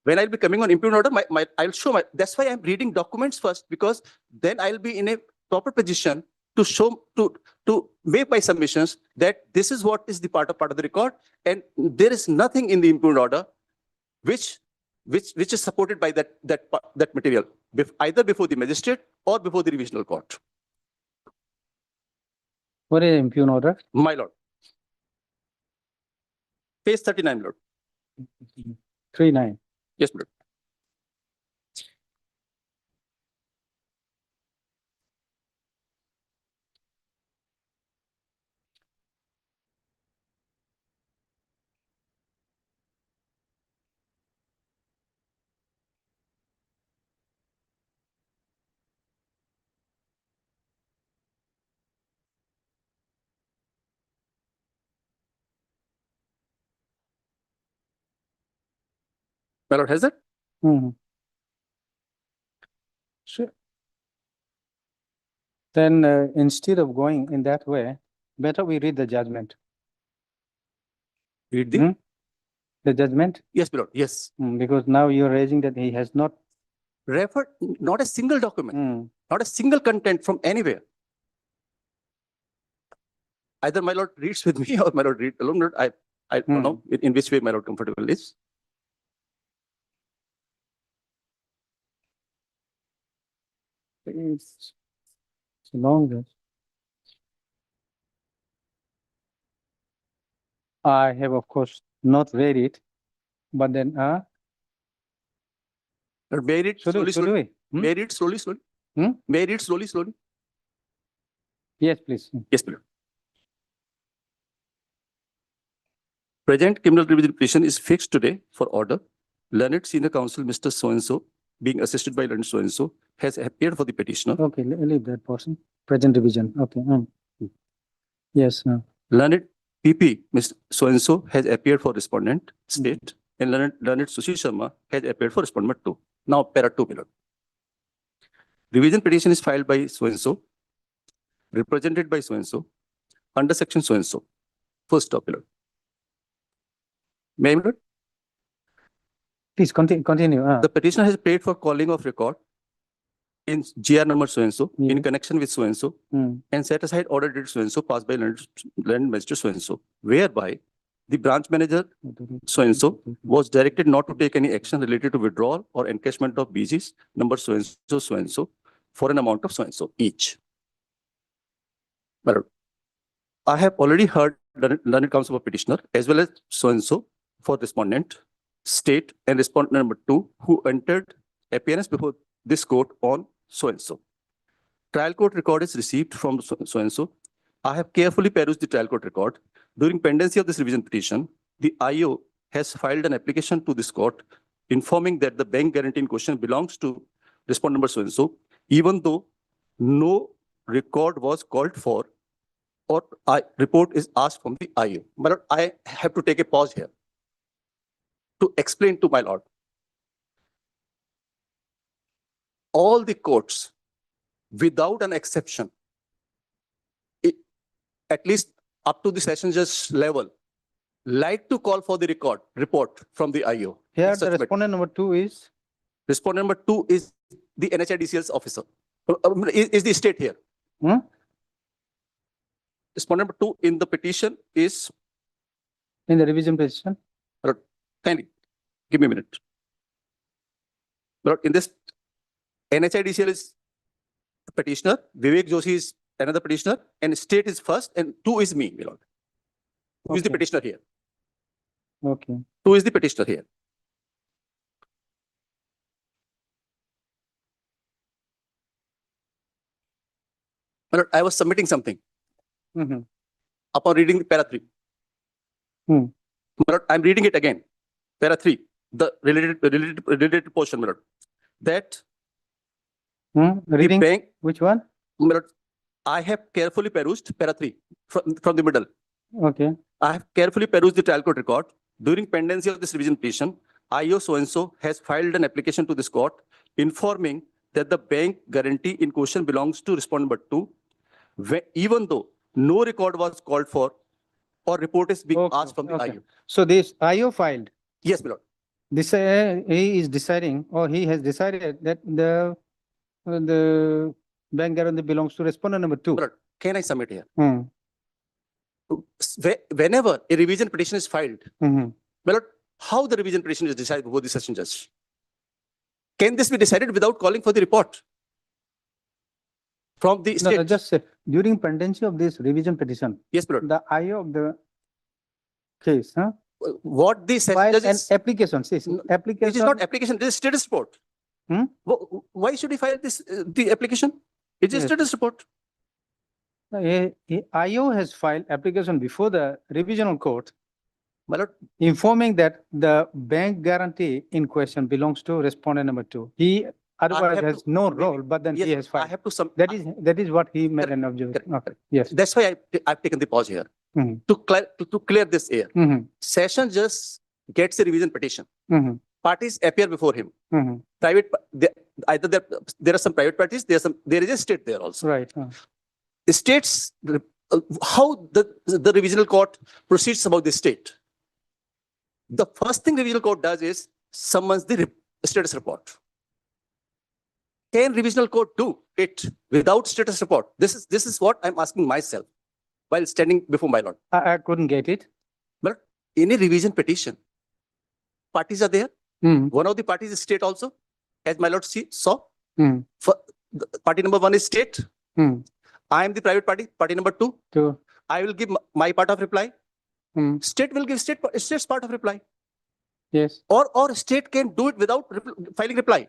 When I'll be coming on impugned order, I'll show that's why I'm reading documents first, because then I'll be in a proper position to show, to make my submissions that this is what is the part of the record, and there is nothing in the impugned order which is supported by that material, either before the magistrate or before the revisional court. What is impugned order? My lord. Page 39, lord. 39. Yes, lord. My lord, has it? Mhm. Sure. Then instead of going in that way, better we read the judgment. Read the, Hmm? The judgment, yes, my lord, yes. because now you're raising that he has not. Referred, not a single document, Hmm. not a single content from anywhere. Either my lord reads with me or my lord read alone. My lord, I don't know in which way my lord comfortable is. It's long. I have, of course, not read it, but then, Lord, may I read should slowly, we, should slowly? we? May I read slowly, slowly? Hmm? May I read slowly, slowly? Yes, please. Yes, my lord. Present criminal revision petition is fixed today for order. Learned senior counsel, Mr. So-and-so, being assisted by learned so-and-so, has appeared for the petitioner. Okay, leave that portion. Present division, okay. Yes, Learned PP, Mr. So-and-so, has appeared for respondent state, and learned Sushil Sharma has appeared for respondent 2. Now, para 2, my lord. Revision petition is filed by so-and-so, represented by so-and-so, under section so-and-so. First stop, my lord. May I, my lord? please continue. The petitioner has paid for calling of record in GR number so-and-so, in Yeah. connection with so-and-so, and set aside order dated so-and-so passed by learned magistrate so-and-so, whereby the branch manager so-and-so was directed not to take any action related to withdrawal or encashment of BGs number so-and-so for an amount of so-and-so each. My lord, I have already heard learned counsel of petitioner as well as so-and-so for respondent, state and respondent number 2 who entered appearance before this court on so-and-so. Trial court record is received from so-and-so. I have carefully perused the trial court record. During pendency of this revision petition, the IO has filed an application to this court informing that the bank guarantee in question belongs to respondent number so-and-so, even though no record was called for or report is asked from the IO. My lord, I have to take a pause here to explain to my lord. All the courts, without an exception, at least up to the session judge level, like to call for the report from the IO. Here, Such the matter. respondent number 2 is, Respondent number 2 is the NHIDCL's officer. Is the state here? Respondent number 2 in the petition is, in the revision petition. kindly, give me a minute. Lord, in this, NHIDCL is the petitioner, Vivek Joshi is another petitioner, and state is first, and 2 is me, my lord. Who is the Okay. petitioner here? Okay. 2 is the petitioner here. My lord, I was submitting something upon reading the para 3. My lord, I'm reading it again. Para 3, the related portion, my lord. That the Reading, bank, which one? my lord, I have carefully perused para 3 from the middle. Okay. I have carefully perused the trial court record. During pendency of this revision petition, IO so-and-so has filed an application to this court informing that the bank guarantee in question belongs to respondent number 2, even though no record was called for or report is being Okay, asked from the okay. IO. So this IO filed, Yes, my lord. this, he is deciding, or he has decided that the bank guarantee belongs to respondent number 2. My lord, can I submit here? Hmm. Whenever a revision petition is filed, Mhm. my lord, how the revision petition is decided before the session judge? Can this be decided without calling for the report from the No, state? no, just say, during pendency of this revision petition, Yes, my lord. the IO of the case, What the session filed judge an is, application, see, No, application. it is not application, this is status report. Why should he file this, the application? It is Yes. status report. IO has filed application before the revisional court My lord, informing that the bank guarantee in question belongs to respondent number 2. He otherwise have has to- no role, but then he yes, has I filed. have to That is what he made Correct, an observation. correct, Okay, yes. that's why I've taken the pause here. Mhm. To clear this air. Mhm. Session just gets a revision petition. Mhm. parties appear before him. Mhm. Either there are some private parties, there is a state there also. Right. States, how the revisional court proceeds about the state. The first thing the revisional court does is summons the status report. Can revisional court do it without status report? This is what I'm asking myself while standing before my lord. I couldn't get it. But in a revision petition, parties are there. Hmm. One of the parties is state also, as my lord saw. Hmm. Party number 1 is state. Hmm. I am the private party. Party number 2. To, I will give my part of reply. hmm. State will give state's part of reply. Yes. Or state can do it without filing reply,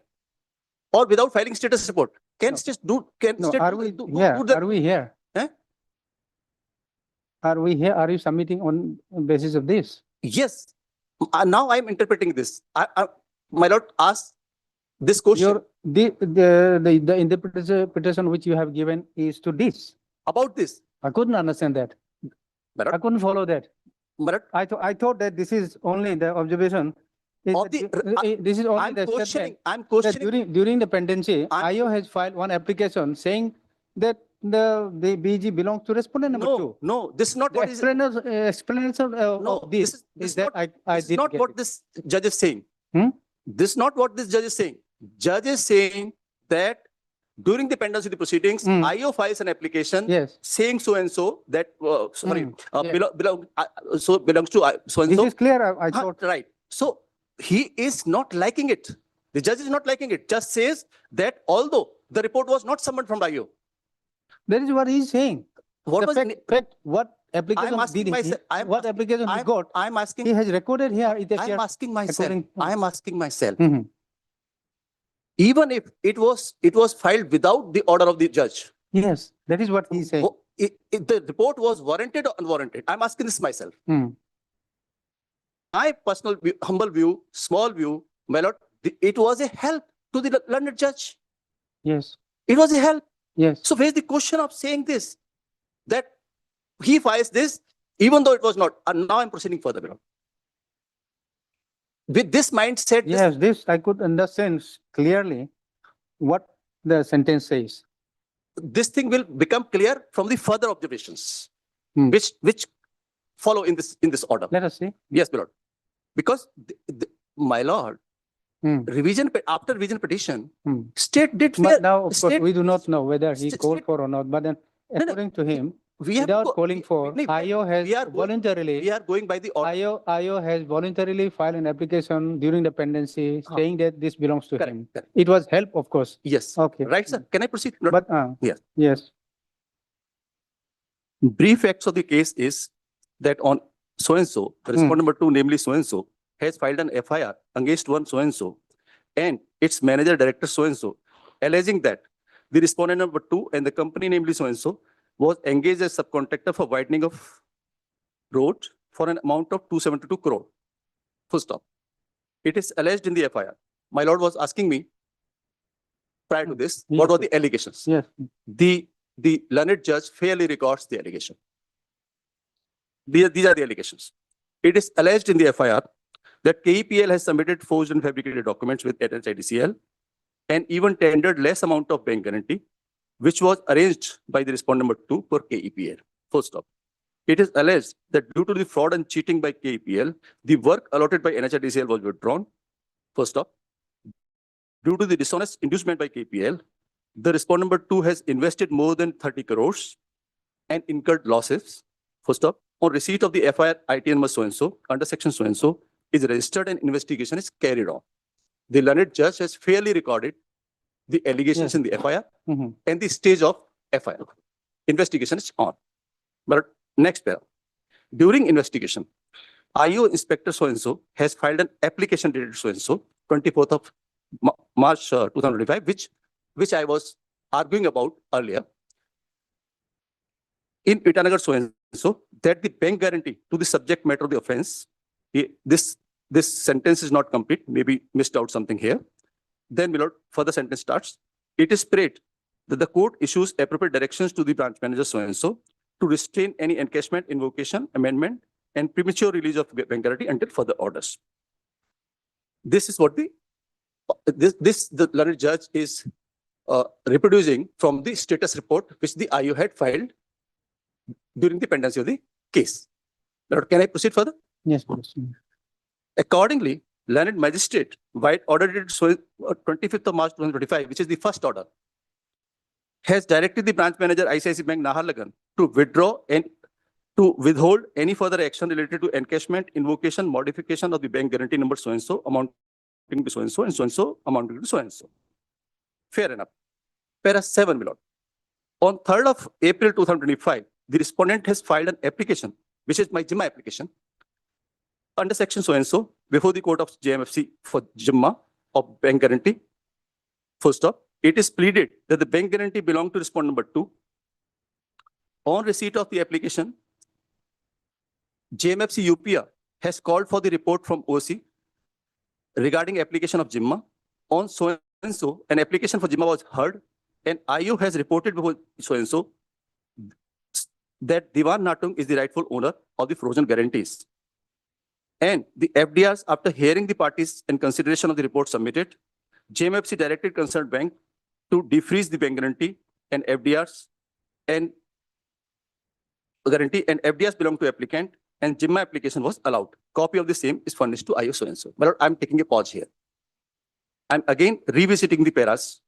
or without filing status report. Can No. state do? Can No, state are do- we do- here? do the- Are we here? Eh? Are we here? Are you submitting on basis of this? Yes. Now I'm interpreting this. My lord asked this question Your, the interpretation which you have given is to this. about this. I couldn't understand that. My I lord, couldn't follow that. my lord, I thought that this is only the observation. is Of that the- this is only I'm the questioning. statement I'm that questioning. during the pendency, I'm- IO has filed one application saying that the BG belongs to respondent number two. No, this is not The what is. explanation No, of this this is is that not- I This is didn't not get what it. this judge is saying. Hmm? This is not what this judge is saying. Judge is saying that during the pendency of the proceedings, Hmm. IO files an application Yes, saying so and so that, yeah. belongs to so and this so. is clear. I thought, Right. So he is not liking it. The judge is not liking it. Just says that although the report was not summoned from IO, that is what he's saying. what The was, fact, what application asking did he, myself- what application he got, I'm he asking, has recorded here. It I'm appears. asking myself, according- I'm asking myself, Mhm. even if it was filed without the order of the judge, Yes, that is what he's saying. the report was warranted or unwarranted. I'm asking this myself. Hmm. My personal humble view, small view, my lord, it was a help to the learned judge. Yes, It was a help. yes. So where's the question of saying this? That he files this, even though it was not. And now I'm proceeding further, my lord. With this mindset, Yes, this I could understand clearly what the sentence says. this thing will become clear from the further observations, Hmm. which follow in this order. Let us see. Yes, my lord. Because my lord, Hmm. after revision petition, Hmm. state did But fair. now, of course, state- we do not know whether he state- called for or not, but then no. according to him, We have without to go- calling for, we- IO has we are going- voluntarily, We are going by the order. IO has voluntarily filed an application during the pendency Huh. saying that this belongs to Correct, him. correct. It was help, of course. Yes. Okay. Right, sir. Can I proceed? No, But, Yes. yes, brief facts of the case is that on so and so, respondent number 2, namely so and so, has filed an FIR against one so and so, and its manager director so and so, alleging that the respondent number 2 and the company, namely so and so, was engaged as subcontractor for widening of road for an amount of 272 crore. Full stop. It is alleged in the FIR. My lord was asking me prior to this, what were the allegations? yes. The learned judge fairly records the allegation. These are the allegations. It is alleged in the FIR that KEPL has submitted forged and fabricated documents with NHIDCL and even tendered less amount of bank guarantee, which was arranged by the respondent number 2 for KEPL. Full stop. It is alleged that due to the fraud and cheating by KEPL, the work allotted by NHIDCL was withdrawn. Full stop. Due to the dishonest inducement by KEPL, the respondent number 2 has invested more than 30 crores and incurred losses. First up, on receipt of the FIR, IT number so-and-so, under section so-and-so, is registered and investigation is carried on. The learned judge has fairly recorded the allegations Yes. in the FIR Mhm. and the stage of FIR. Investigation is on. But next pair. During investigation, IO inspector so-and-so has filed an application dated so-and-so, 24th of March 2025, which I was arguing about earlier. In Itanagar so-and-so, that the bank guarantee to the subject matter of the offense, this sentence is not complete, maybe missed out something here. Then, my lord, further sentence starts. It is prayed that the court issues appropriate directions to the branch manager so-and-so to restrain any encashment, invocation, amendment, and premature release of bank guarantee until further orders. this is what the learned judge is reproducing from the status report which the IO had filed during the pendency of the case. Now, can I proceed further? Yes, please. Accordingly, learned magistrate, White order dated 25th of March 2025, which is the first order, has directed the branch manager ICICI Bank Naharlagan to withdraw and to withhold any further action related to encashment, invocation, modification of the bank guarantee number so and so amounting to so and so amounting to so and so. Fair enough. Para 7, my lord. On 3rd of April 2025, the respondent has filed an application, which is my Jimma application, under section so and so before the court of JMFC for Jimma of bank guarantee. Full stop. It is pleaded that the bank guarantee belonged to respondent number 2. On receipt of the application, JMFC UPA has called for the report from OC regarding application of Jimma. On so and so, an application for Jimma was heard, and IU has reported before so and so that Diwan Natung is the rightful owner of the frozen guarantees. And the FDRs, after hearing the parties and consideration of the report submitted, JMFC directed concerned bank to defreeze the bank guarantee and FDRs and FDRs belong to applicant, and Jimma application was allowed. Copy of the same is furnished to IO so and so. But I'm taking a pause here. I'm again revisiting the paras.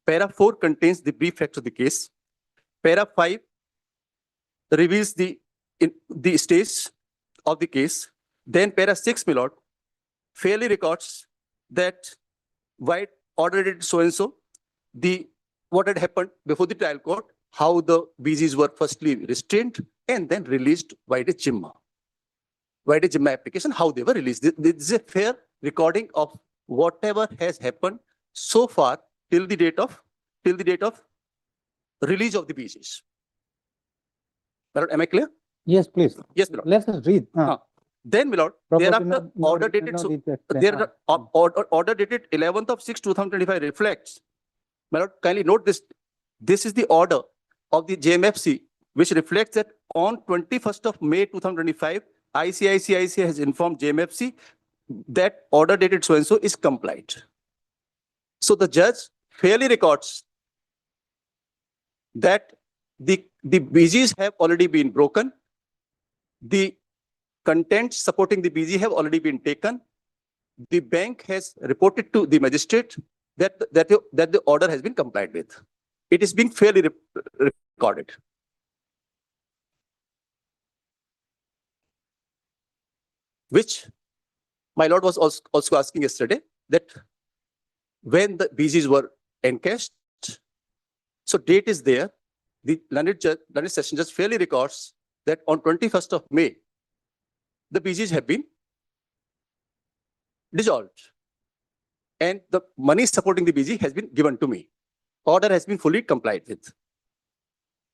Para 4 contains the brief facts of the case. Para 5 reveals the stage of the case. Then para 6, my lord, fairly records that White ordered it so and so, what had happened before the trial court, how the BGs were firstly restrained and then released by the Jimma. By the Jimma application, how they were released. This is a fair recording of whatever has happened so far till the date of release of the BGs. My lord, am I clear? Yes, please. Yes, my lord. Let us read. Then, my lord, thereafter, order dated order dated 11th of 6, 2025 reflects. My lord, kindly note this. This is the order of the JMFC, which reflects that on 21st of May 2025, ICICI has informed JMFC that order dated so and so is complied. So the judge fairly records that the BGs have already been broken. The contents supporting the BG have already been taken. The bank has reported to the magistrate that the order has been complied with. It is being fairly recorded. Which my lord was also asking yesterday, that when the BGs were encashed, so date is there. The learned session just fairly records that on 21st of May, the BGs have been dissolved and the money supporting the BG has been given to me. Order has been fully complied with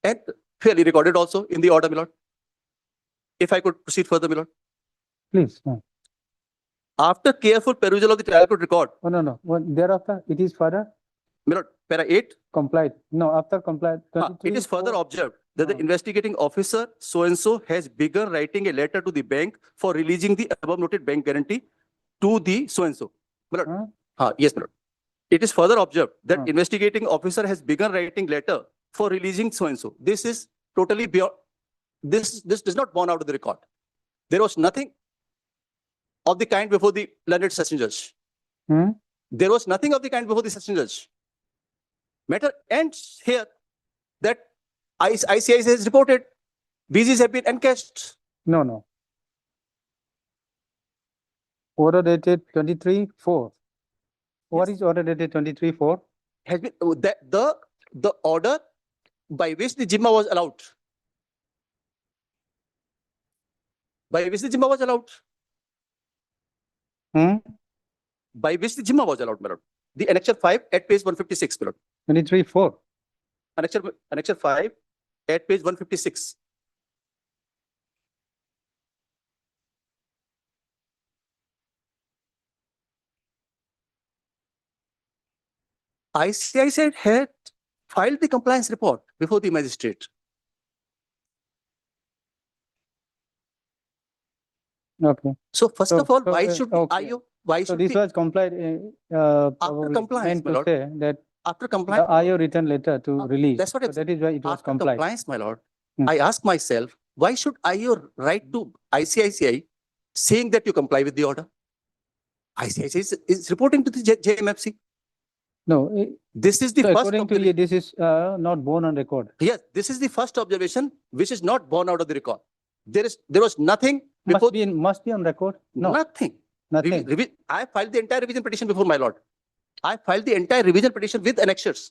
and fairly recorded also in the order, my lord. If I could proceed further, my lord. Please. After careful perusal of the trial court record. Oh, no. Thereafter, it is further My lord, para 8. complied. No, after complied. It is further observed that the investigating officer so-and-so has begun writing a letter to the bank for releasing the above noted bank guarantee to the so-and-so. My lord. Yes, my lord. It is further observed that investigating officer has begun writing letter for releasing so-and-so. This is totally beyond, this does not borne out of the record. There was nothing of the kind before the learned session judge. There was nothing of the kind before the session judge. Matter ends here that ICICI has reported BGs have been encashed. No. Order dated 23/4. What is order dated 23/4? Has been the order by which the Jimma was allowed. By which the Jimma was allowed. By which the Jimma was allowed, my lord. The annexure 5 at page 156, my lord. 23/4. Annexure 5 at page 156. ICICI had filed the compliance report before the magistrate. Okay. So first of all, So, why should okay. why So should this we, was complied, probably compliance, meant my to lord. say that after the compliance? IO written letter to release. That's what So I'm that is why it was After complied. compliance, my lord, Hmm. I ask myself, why should IO write to ICICI saying that you comply with the order? ICICI is reporting to the JMFC. No, This is the so first according to you, observation. this is not borne on record. Yes, this is the first observation which is not born out of the record. There was nothing before, Must be on record? No, nothing. nothing. I filed the entire revision petition before, my lord. I filed the entire revision petition with annexures.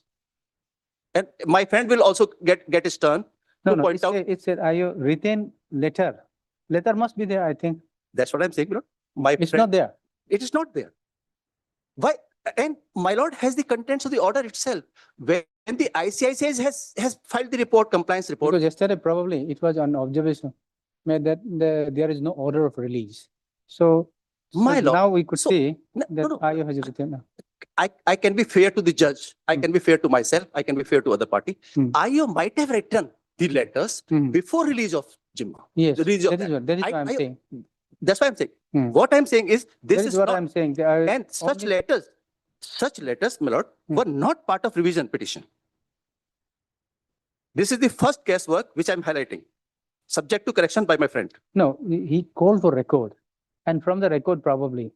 And my friend will also get his turn No, to no, point out. it said IO written letter. Letter must be there, I think. That's what I'm saying, my lord. My It's friend, not there. it is not there. Why? And my lord has the contents of the order itself. When the ICICI has filed the report, compliance report, Because yesterday probably it was on observation, made that there is no order of release. So My lord, now we could so- see no, that no. IO has written. I can be fair to the judge. I Hmm. can be fair to myself. I can be fair to other party. Hmm. IO might have written the letters Hmm. before release of Jimma. Yes, The release of that is what I'm saying. That's what I'm saying. Hmm. What I'm saying is this That is is what not, I'm saying. They are and such only- letters, my lord, Hmm. were not part of revision petition. This is the first guesswork which I'm highlighting, subject to correction by my friend. No, he called for record. And from the record probably,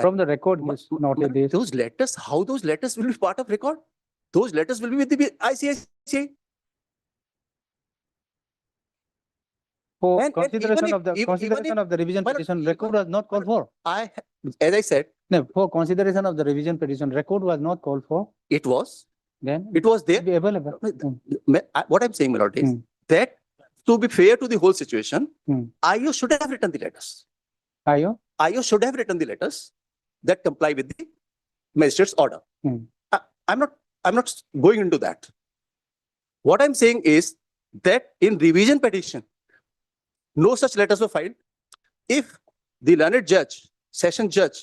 from the record, he's noted this. Those letters, how those letters will be part of record? Those letters will be with the ICICI. For And consideration even of the, if- consideration of the revision my lord, petition, record was not called for. As I said, No, for consideration of the revision petition, record was not called for, it was then there. it will be available. What I'm saying, my lord, is Hmm. that to be fair to the whole situation, Hmm. IO should have written the letters. IO? IO should have written the letters that comply with the magistrate's order. Hmm. I'm not going into that. What I'm saying is that in revision petition, no such letters were filed. If the learned judge, session judge,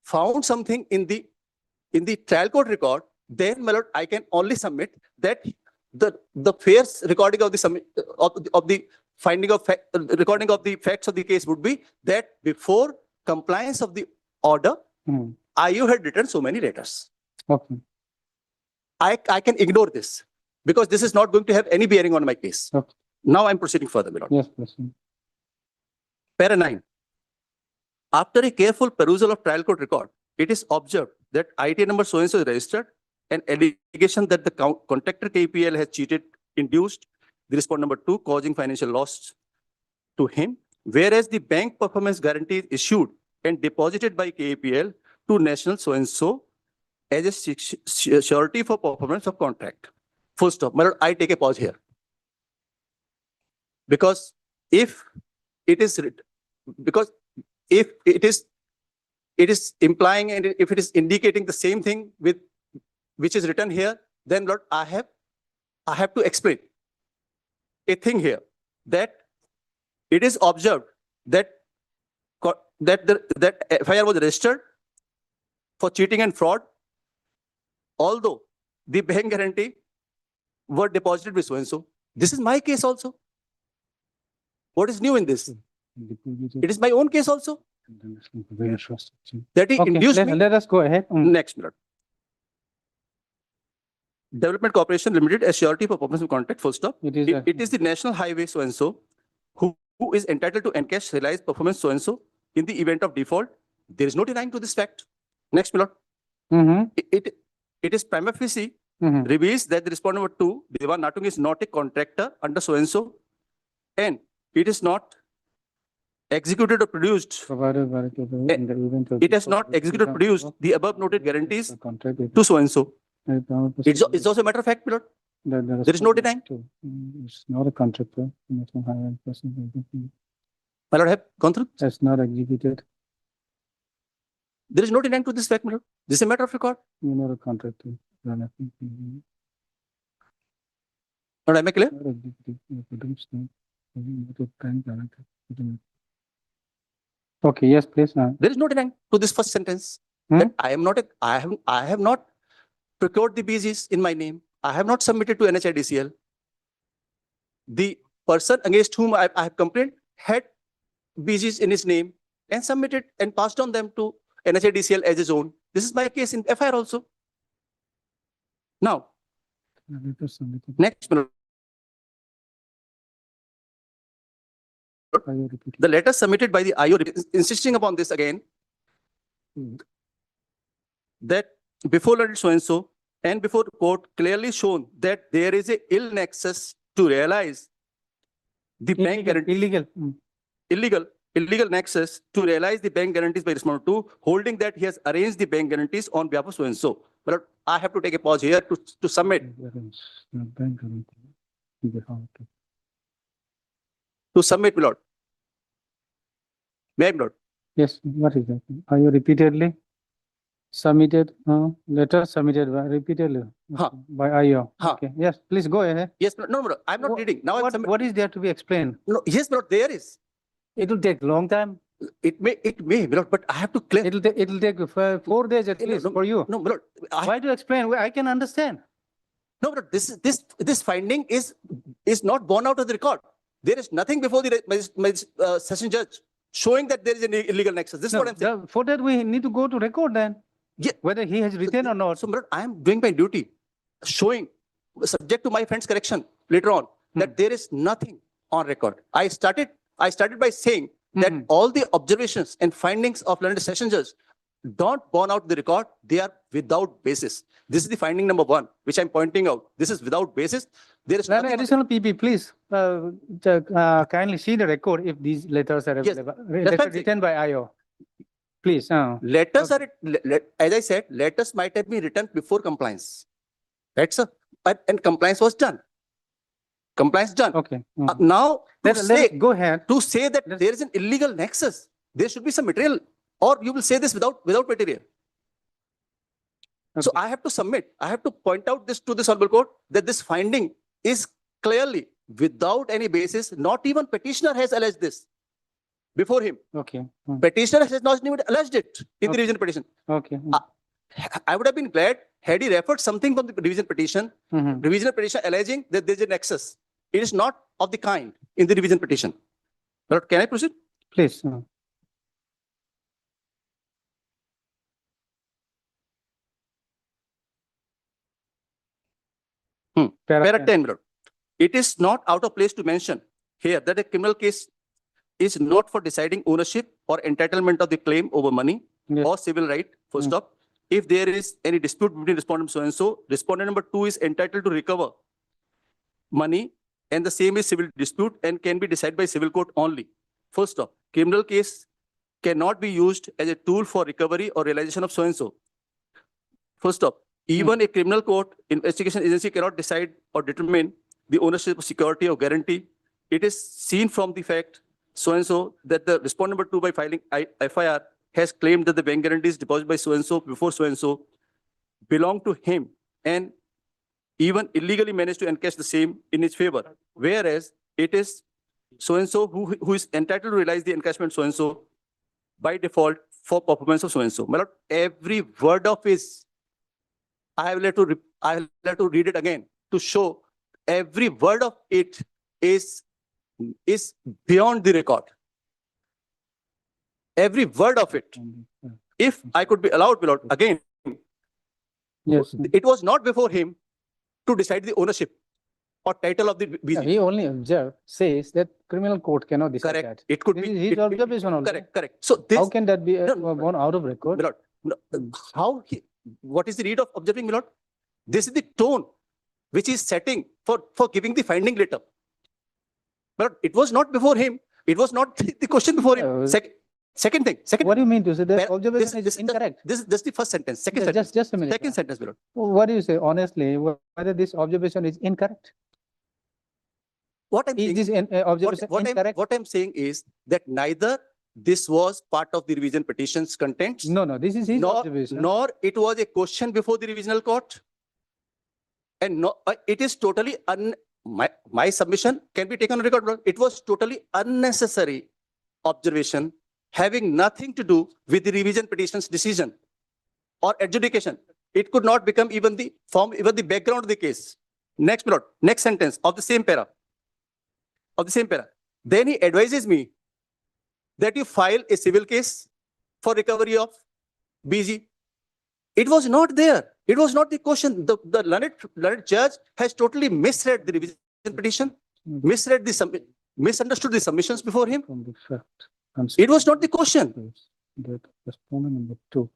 found something in the trial court record, then, my lord, I can only submit that the fair recording of the finding of fact, recording of the facts of the case would be that before compliance of the order, Hmm. IO had written so many letters. Okay. I can ignore this because this is not going to have any bearing on my case. Okay. Now I'm proceeding further, my lord. Yes, please. Para 9. After a careful perusal of trial court record, it is observed that ITA number so-and-so is registered, an allegation that the contractor KPL has cheated, induced the respondent number 2, causing financial loss to him, whereas the bank performance guarantee is issued and deposited by KPL to national so-and-so as a surety for performance of contract. Full stop. My lord, I take a pause here. Because if it is implying and if it is indicating the same thing with which is written here, then Lord, I have to explain a thing here that it is observed that that FIR was registered for cheating and fraud, although the bank guarantee were deposited with so and so. This is my case also. What is new in this? It is my own case also. That he Okay, induced me. let us go ahead. Next minute. Development Corporation Limited as surety for purpose of contract, full stop. It is, It is the national highway so and so who is entitled to encash realized performance so and so in the event of default. There is no denying to this fact. Next minute. It is prima facie reveals that the respondent number 2, Devan Natung, is not a contractor under so and so, and it is not executed or produced. It has not executed or produced the above noted guarantees to so and so. It's also a matter of fact, my lord. There is no denying. It's not a contractor. My lord, have gone through. That's not executed. There is no denying to this fact, my lord. This is a matter of record. You're not a contractor. Lord, am I clear? Okay, yes, please. There is no denying to this first sentence. That I have not procured the BGs in my name. I have not submitted to NHIDCL. The person against whom I have complained had BGs in his name and submitted and passed on them to NHIDCL as his own. This is my case in FIR also. Now, next, my lord, the letter submitted by the IO insisting upon this again, that before letter so and so and before court clearly shown that there is a ill nexus to realize the bank guarantee, illegal nexus to realize the bank guarantees by respondent two, holding that he has arranged the bank guarantees on behalf of so and so. But I have to take a pause here to submit. To submit, my lord. May I, my lord? Yes, what is that? Are you repeatedly submitted, letter submitted repeatedly Huh. by IO? Huh. Okay, yes, please go ahead. Yes, no, no, I'm not reading. Now I'm submitting. What is there to be explained? No, yes, my lord, there is. It will take long time. It may, my lord, but I have to clear. It will take 4 days at least for you. No, my lord, Why do you explain? I can understand. no, but this finding is not borne out of the record. There is nothing before the session judge showing that there is an illegal nexus. This is No, what I'm saying. for that, we need to go to record then. Yeah. Whether he has written or not. So, my lord, I am doing my duty, showing, subject to my friend's correction later on, that there is nothing on record. I started by saying that all the observations and findings of learned session judge don't borne out the record. They are without basis. This is the finding number 1, which I'm pointing out. This is without basis. There is nothing on the- Additional PP, please, kindly see the record if these letters are Yes, available. that's what I'm saying. Written by IO. Please, Letters are, as I said, letters might have been written before compliance. Right, sir? And compliance was done. Compliance done. okay. Now, Go ahead. to say that there is an illegal nexus, there should be some material, or you will say this without material. So Okay. I have to submit, I have to point out this to the Honorable Court that this finding is clearly without any basis. Not even petitioner has alleged this before him. Okay, Petitioner has not even alleged it in the Okay. revision petition. okay. I would have been glad had he referred something from the revision petition, alleging that there is a nexus. It is not of the kind in the revision petition. But can I proceed? Please. Para 10, my lord. It is not out of place to mention here that a criminal case is not for deciding ownership or entitlement of the claim over money Yes. or civil right, full stop. If there is any dispute between respondent so and so, respondent number 2 is entitled to recover money, and the same is civil dispute and can be decided by civil court only. Full stop. Criminal case cannot be used as a tool for recovery or realization of so and so. Full stop. Even a criminal court investigation agency cannot decide or determine the ownership of security or guarantee. It is seen from the fact so and so that the respondent number 2 by filing FIR has claimed that the bank guarantees deposited by so and so before so and so belong to him and even illegally managed to encash the same in his favor, whereas it is so and so who is entitled to realize the encashment so and so by default for performance of so and so. My lord, every word of his, I will have to read it again to show every word of it is beyond the record. Every word of it. If I could be allowed, my lord, again, Yes. it was not before him to decide the ownership or title of the BG. He only says that criminal court cannot decide that. Correct. It could This be. is his it- observation only. Correct. So this, How can that be No, born out of my record? lord, no, what is the need of observing, my lord? This is the tone which is setting for giving the finding letter. But it was not before him. It was not the question before him. Second thing. What do you mean to say that Par- observation this- is incorrect? This is the first sentence. Second Just- sentence. Just a minute. Second sentence, my lord. What do you say honestly, whether this observation is incorrect? What I'm Is saying, this observation incorrect? what I'm saying is that neither this was part of the revision petition's contents, No, this is his observation. nor it was a question before the revisional court. And no, it is totally my submission can be taken on record. Lord. It was totally unnecessary observation having nothing to do with the revision petition's decision or adjudication. It could not become even the background of the case. Next, my lord, next sentence of the same para. Then he advises me that you file a civil case for recovery of BG. It was not there. It was not the question. The learned judge has totally misread the revision petition, misread misunderstood the submissions before him. From the fact. It was not the question. That respondent number 2.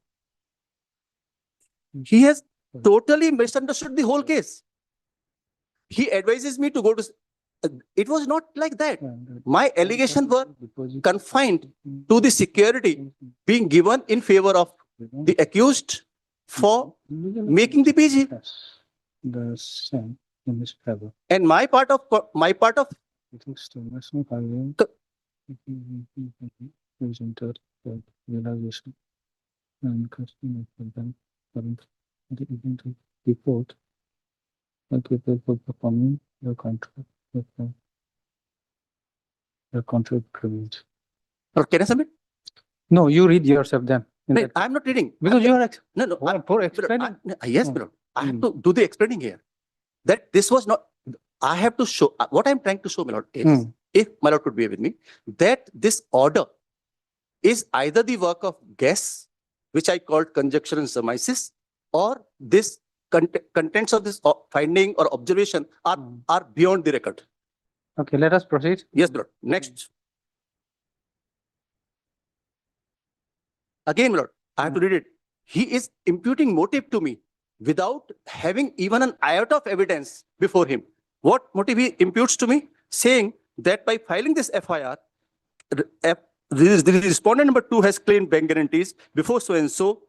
He has totally misunderstood the whole case. He advises me to go to. It was not like that. My allegations were confined to the security being given in favor of the accused for making the PG. The same in this favor. And my part of It is to national highway. Presented the realization and custom of them current the event of report. Okay, for performing your contract with the contract privilege. can I submit? No, you read yourself then. In No, that- I'm not reading. Because you are No. for But explaining. yes, No. bro. I have Mm. to do the explaining here. That this was not. I have to show what I'm trying to show, my lord, is Mm. if my lord could be with me, that this order is either the work of guess, which I called conjecture and surmises, or this contents of this finding or observation Mm. are beyond the record. Okay, let us proceed. Yes, bro. Next. Again, my lord, I have to read it. He is imputing motive to me without having even an iota of evidence before him. What motive he imputes to me? Saying that by filing this FIR, the respondent number 2 has claimed bank guarantees before so and so,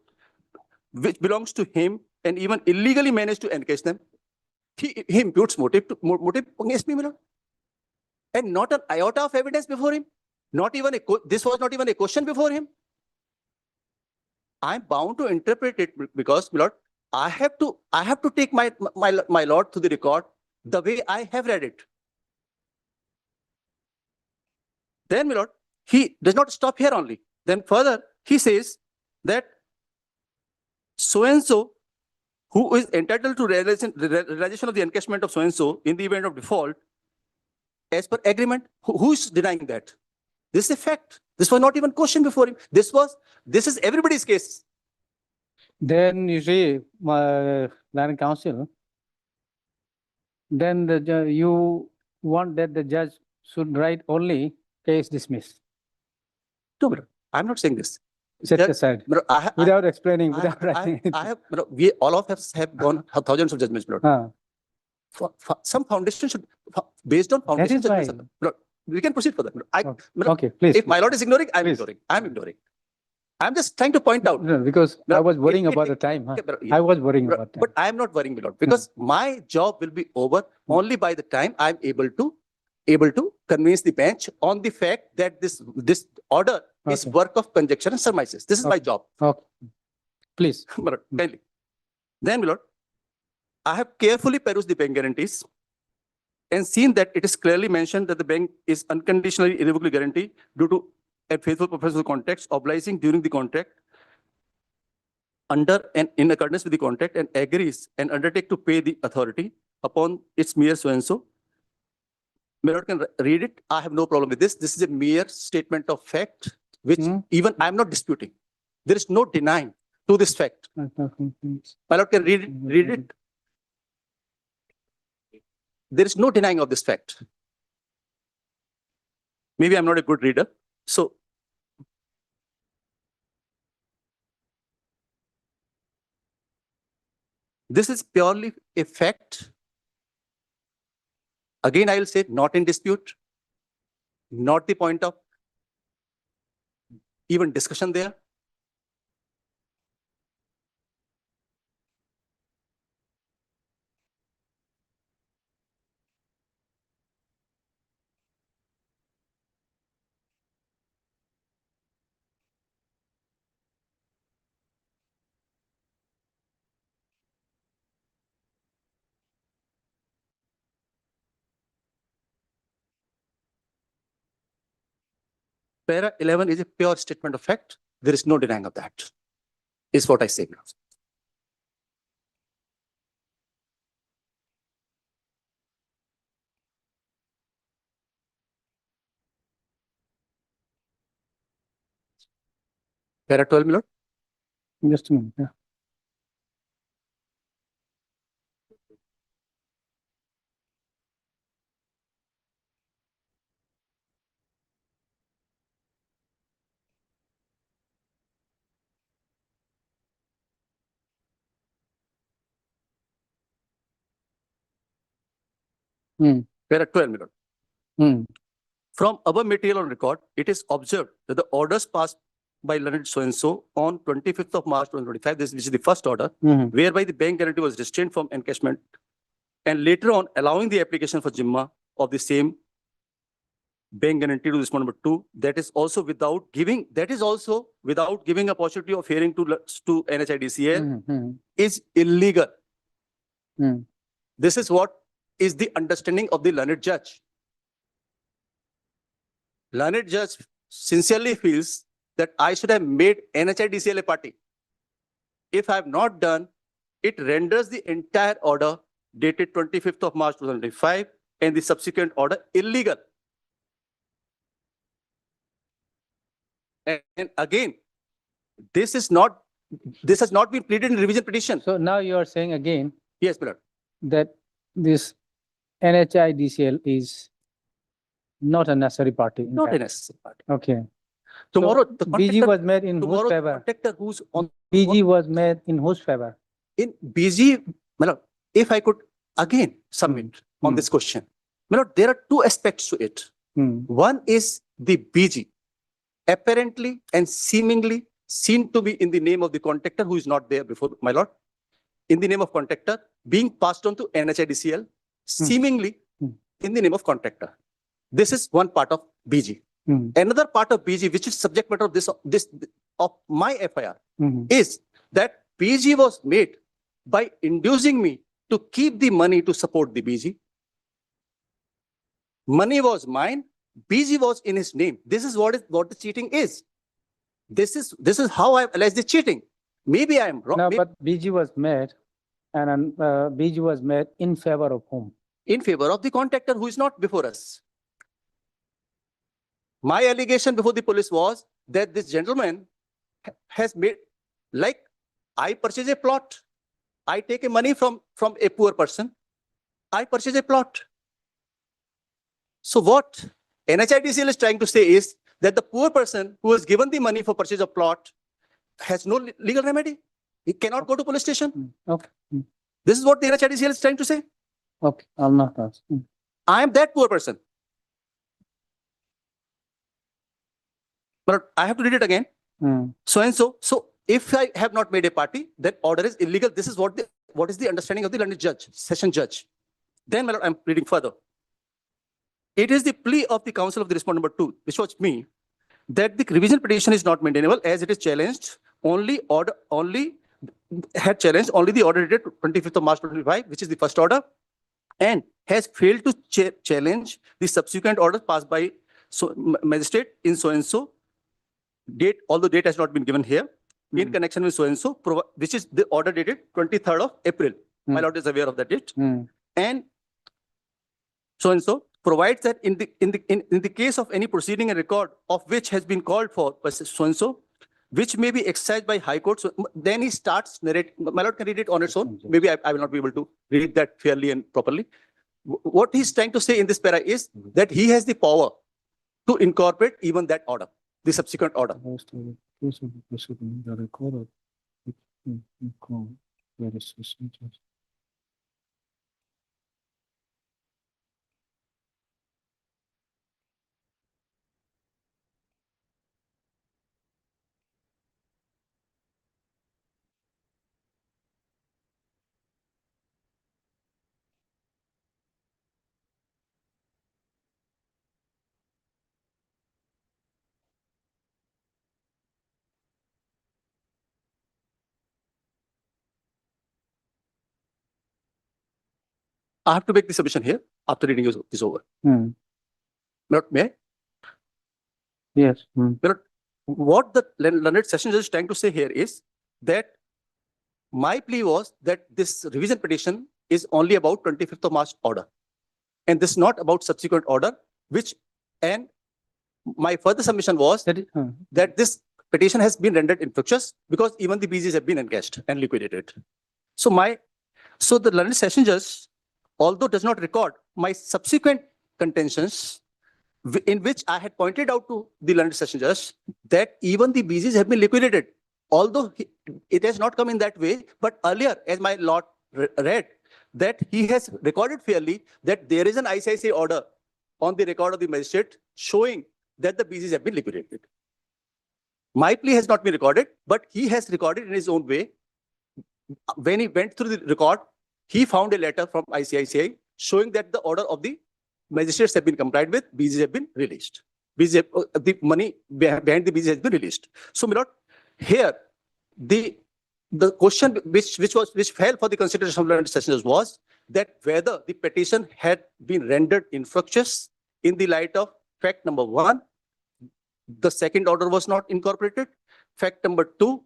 which belongs to him, and even illegally managed to encash them. He imputes motive against me, my lord. And not an iota of evidence before him. Not even this was not even a question before him. I'm bound to interpret it because, my lord, I have to take my lord to the record the way I have read it. Then, my lord, he does not stop here only. Then further, he says that so-and-so who is entitled to realization of the encashment of so-and-so in the event of default, as per agreement, who is denying that? This is a fact. This was not even questioned before him. This is everybody's case. Then you see, land council. Then you want that the judge should write only case dismissed. No, my lord, I'm not saying this. Set That- aside My lord, without explaining, I without have- writing. I have, my lord, we all of us have gone thousands of judgments, my lord. Ah, Some foundation should, based on foundation is why. judgments. My lord, we can proceed further. My lord. My lord, Okay, please. if my lord is ignoring, I'm Please. ignoring. I'm ignoring. I'm just trying to point out. No, because I No, was worrying it- about the time. Huh? Okay, but- I was worrying But about time. but I'm not worrying, my lord, because my job will be over only by the time I'm able to convince the bench on the fact that this order is Okay. work of conjecture and surmises. This is my Okay. job. Okay, please. My lord, kindly. Then, my lord, I have carefully perused the bank guarantees and seen that it is clearly mentioned that the bank is unconditionally irrevocably guaranteed due to a faithful professional contract obliging during the contract under and in accordance with the contract and agrees and undertake to pay the authority upon its mere so and so. My lord can read it. I have no problem with this. This is a mere statement of fact, which Hmm. even I'm not disputing. There is no denying to this fact. My lord can read it. Read it. There is no denying of this fact. Maybe I'm not a good reader. So this is purely a fact. Again, I will say not in dispute, not the point of even discussion there. Para 11 is a pure statement of fact. There is no denying of that, is what I say now. Para 12, my lord. Just a minute, yeah. There are 12 million. Hmm. From above material on record, it is observed that the orders passed by learned so-and-so on 25th of March 2025, this is the first order, Mhm. whereby the bank guarantee was restrained from encashment and later on allowing the application for Jimma of the same bank guarantee to this number 2, that is also without giving opportunity of hearing to NHIDCL Mhm, mhm. is illegal. Hmm. This is what is the understanding of the learned judge. Learned judge sincerely feels that I should have made NHIDCL a party. If I have not done, it renders the entire order dated 25th of March 2025 and the subsequent order illegal. And again, this has not been pleaded in revision petition. So now you are saying again Yes, my lord. that this NHIDCL is not a necessary party. in Not a fact. necessary party. Okay. Tomorrow, So the BG contractor, was made in whose tomorrow the favor? contractor who's on BG was made in whose favor? in BG, my lord, if I could again submit on Hmm. this question. My lord, there are two aspects to it. Hmm. One is the BG, apparently and seemingly seen to be in the name of the contractor who is not there before, my lord. In the name of contractor, being passed on to NHIDCL, seemingly Hmm. in the name of contractor. This is one part of BG. Hmm. Another part of BG, which is subject matter of of my FIR, Mhm. is that BG was made by inducing me to keep the money to support the BG. Money was mine, BG was in his name. This is what the cheating is. This is how I alleged the cheating. Maybe I am wrong. No, Maybe but BG was made and BG was made in favor of whom? in favor of the contractor who is not before us. My allegation before the police was that this gentleman has made, like, I purchase a plot, I take a money from a poor person, I purchase a plot. So what NHIDCL is trying to say is that the poor person who has given the money for purchase of plot has no legal remedy. He cannot go to police station. Okay. This is what the NHIDCL is trying to say. Okay, I'll not ask. I am that poor person. But I have to read it again. So and so. So if I have not made a party, then order is illegal. This is what is the understanding of the learned judge, session judge. Then, my lord, I'm reading further. It is the plea of the counsel of the respondent number 2, which was me, that the revision petition is not maintainable as it is challenged only the order dated 25th of March 2025, which is the first order, and has failed to challenge the subsequent order passed by magistrate in so and so date, although date has not been given here, in connection with so and so, which is the order dated 23rd of April. My lord is aware of that date. And so provides that in the case of any proceeding and record of which has been called for by so and so, which may be exercised by High Court. So then he starts narrating. My lord can read it on its own. Maybe I will not be able to read that fairly and properly. What he's trying to say in this para is that he has the power to incorporate even that order, the subsequent order. I have to make the submission here after reading is over. Not may I? Yes. What the learned session judge is trying to say here is that my plea was that this revision petition is only about 25th of March order. And this is not about subsequent order, and my further submission was that this petition has been rendered infructuous because even the BGs have been encashed and liquidated. So the learned session judge, although does not record my subsequent contentions, in which I had pointed out to the learned session judge that even the BGs have been liquidated, although it has not come in that way, but earlier, as my lord read, that he has recorded fairly that there is an ICICI order on the record of the magistrate showing that the BGs have been liquidated. My plea has not been recorded, but he has recorded in his own way. When he went through the record, he found a letter from ICICI showing that the order of the magistrates have been complied with, BGs have been released. The money behind the BGs has been released. So, my lord, here the question which fell for the consideration of learned sessions was that whether the petition had been rendered infructuous in the light of fact number 1, the second order was not incorporated. Fact number 2,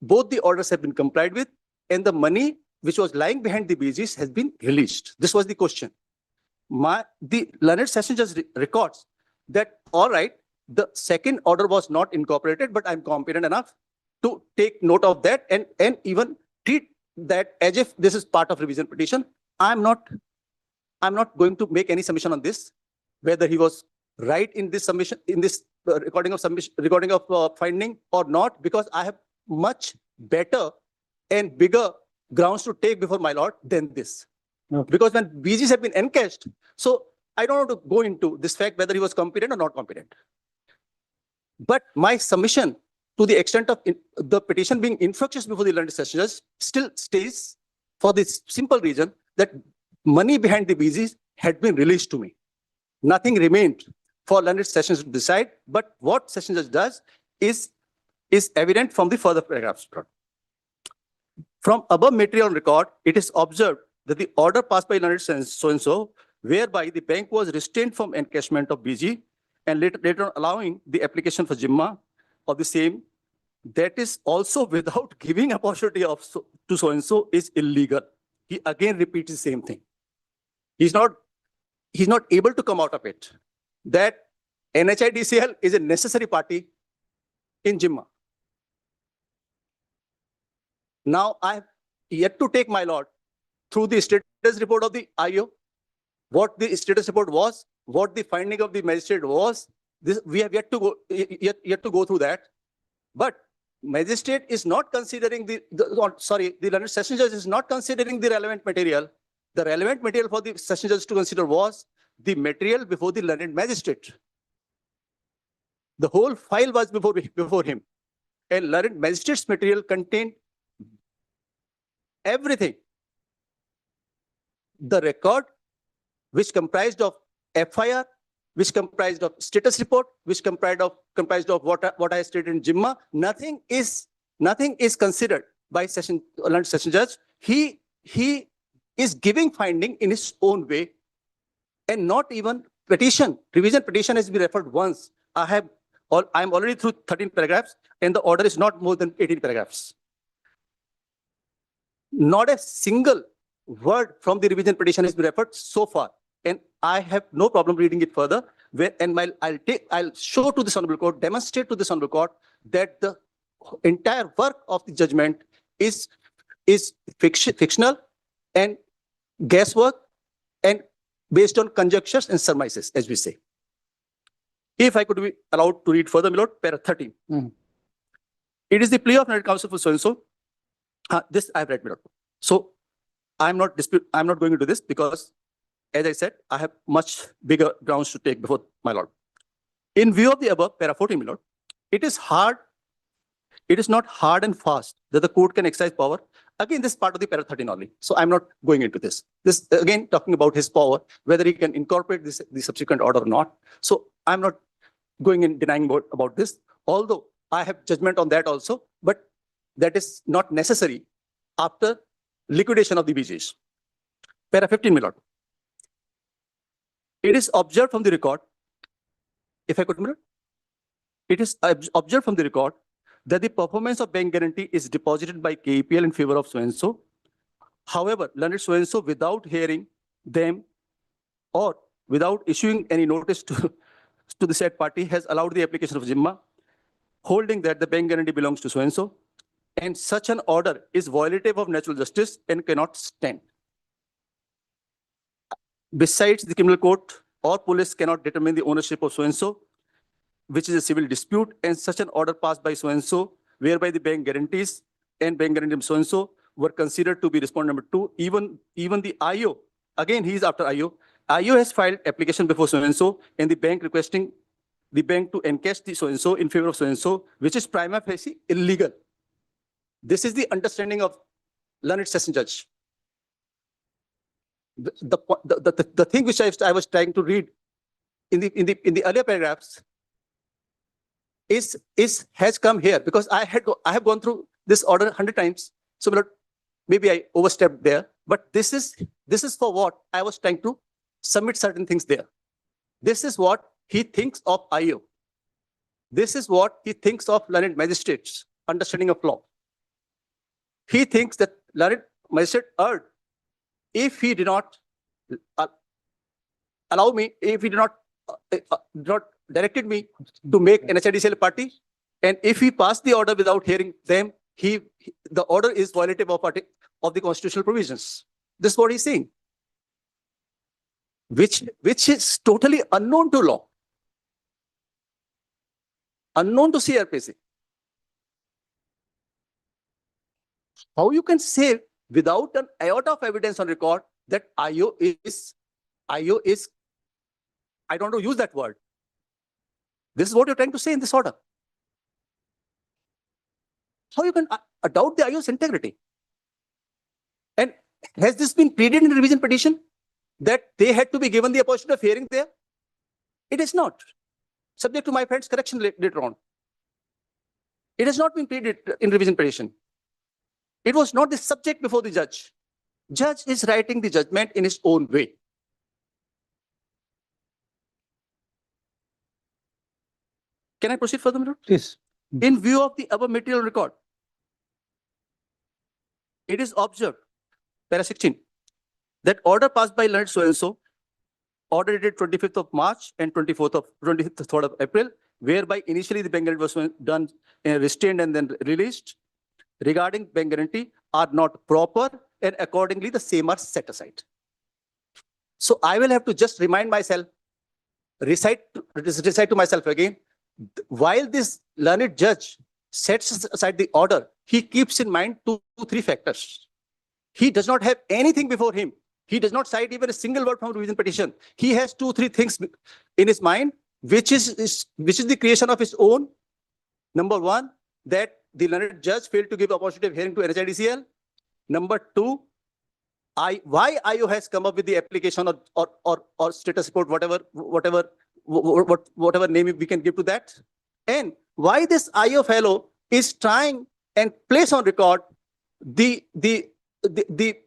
both the orders have been complied with, and the money which was lying behind the BGs has been released. This was the question. The learned session judge records that, all right, the second order was not incorporated, but I'm competent enough to take note of that and even treat that as if this is part of revision petition. I'm not going to make any submission on this, whether he was right in this submission, in this recording of finding or not, because I have much better and bigger grounds to take before my lord than this. Okay. Because when BGs have been encashed, so I don't want to go into this fact whether he was competent or not competent. But my submission to the extent of the petition being infructuous before the learned session judge still stays for this simple reason that money behind the BGs had been released to me. Nothing remained for learned sessions to decide, but what session judge does is evident from the further paragraphs. From above material on record, it is observed that the order passed by learned so-and-so, whereby the bank was restrained from encashment of BG and later on allowing the application for Jimma of the same, that is also without giving opportunity to so-and-so is illegal. He again repeats the same thing. He's not able to come out of it. That NHIDCL is a necessary party in Jimma. Now I have yet to take my lord through the status report of the IO, what the status report was, what the finding of the magistrate was. This we have yet to go through that. But magistrate is not considering the learned session judge is not considering the relevant material. The relevant material for the session judge to consider was the material before the learned magistrate. The whole file was before him, and learned magistrate's material contained everything. The record, which comprised of FIR, which comprised of status report, which comprised of what I stated in Jimma, nothing is considered by learned session judge. He is giving finding in his own way, and not even revision petition has been referred once. I'm already through 13 paragraphs, and the order is not more than 18 paragraphs. Not a single word from the revision petition has been referred so far, and I have no problem reading it further. I'll show to this honorable court, demonstrate to this honorable court that the entire work of the judgment is fictional and guesswork and based on conjectures and surmises, as we say. If I could be allowed to read further, my lord, para 13. It is the plea of learned counsel for so-and-so. This I've read, my lord. So I'm not going into this because, as I said, I have much bigger grounds to take before my lord. In view of the above, para 14, my lord, it is not hard and fast that the court can exercise power. Again, this is part of the para 13 only. So I'm not going into this. This again talking about his power, whether he can incorporate the subsequent order or not. So I'm not going in denying about this, although I have judgment on that also, but that is not necessary after liquidation of the BGs. Para 15, my lord. It is observed from the record, if I could, my lord, it is observed from the record that the performance of bank guarantee is deposited by KEPL in favor of so-and-so. However, learned so-and-so, without hearing them or without issuing any notice to the said party, has allowed the application of Jimma. holding that the bank guarantee belongs to so-and-so, and such an order is violative of natural justice and cannot stand. Besides, the criminal court or police cannot determine the ownership of so-and-so, which is a civil dispute, and such an order passed by so-and-so, whereby the bank guarantees and bank guarantee of so-and-so were considered to be respondent number 2, even the IO, again, he is after IO. IO has filed application before so-and-so, and the bank requesting the bank to encash the so-and-so in favor of so-and-so, which is prima facie illegal. This is the understanding of learned session judge. The thing which I was trying to read in the earlier paragraphs has come here, because I have gone through this order 100 times. So maybe I overstepped there, but this is for what I was trying to submit certain things there. This is what he thinks of IO. This is what he thinks of learned magistrates' understanding of law. He thinks that learned magistrate erred if he did not allow me, if he did not directed me to make NHIDCL party, and if he passed the order without hearing them, the order is violative of the constitutional provisions. This is what he's saying, which is totally unknown to law, unknown to CRPC. How you can say without an iota of evidence on record that IO is, I don't want to use that word. This is what you're trying to say in this order. How you can doubt the IO's integrity? And has this been pleaded in the revision petition that they had to be given the opportunity of hearing there? It is not. Subject to my friend's correction later on. It has not been pleaded in revision petition. It was not the subject before the judge. Judge is writing the judgment in his own way. Can I proceed further, Milord? Please. In view of the above material record, it is observed, para 16, that order passed by learned so-and-so, order dated 25th of March and 23rd of April, whereby initially the bank guarantee was done, restrained and then released, regarding bank guarantee are not proper, and accordingly the same are set aside. So I will have to just remind myself, recite to myself again, while this learned judge sets aside the order, he keeps in mind two, 3 factors. He does not have anything before him. He does not cite even a single word from revision petition. He has 2, 3 things in his mind, which is the creation of his own. Number 1, that the learned judge failed to give opportunity of hearing to NHIDCL. Number 2, why IO has come up with the application or status report, whatever name we can give to that, and why this IO fellow is trying and place on record the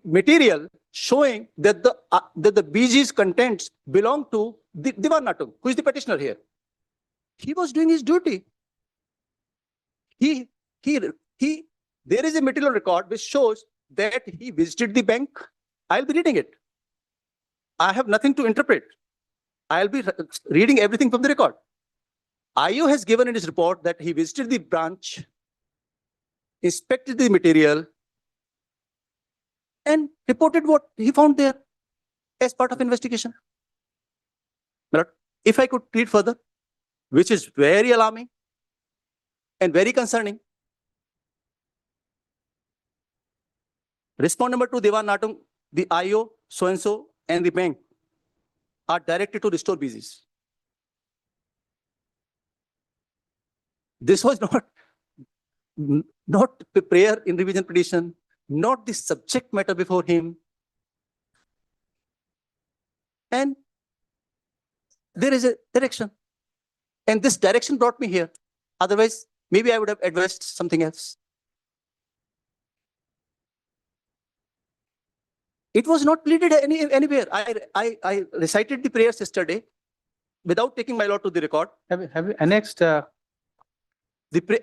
material showing that the BG's contents belong to the Diwan Natung, who is the petitioner here. He was doing his duty. There is a material record which shows that he visited the bank. I'll be reading it. I have nothing to interpret. I'll be reading everything from the record. IO has given in his report that he visited the branch, inspected the material, and reported what he found there as part of investigation. But if I could read further, which is very alarming and very concerning. Respondent number 2, Diwan Natung, the IO, so-and-so, and the bank are directed to restore BGs. This was not the prayer in revision petition, not the subject matter before him. And there is a direction. And this direction brought me here. Otherwise, maybe I would have advised something else. It was not pleaded anywhere. I recited the prayers yesterday without taking my lord to the record. Have you annexed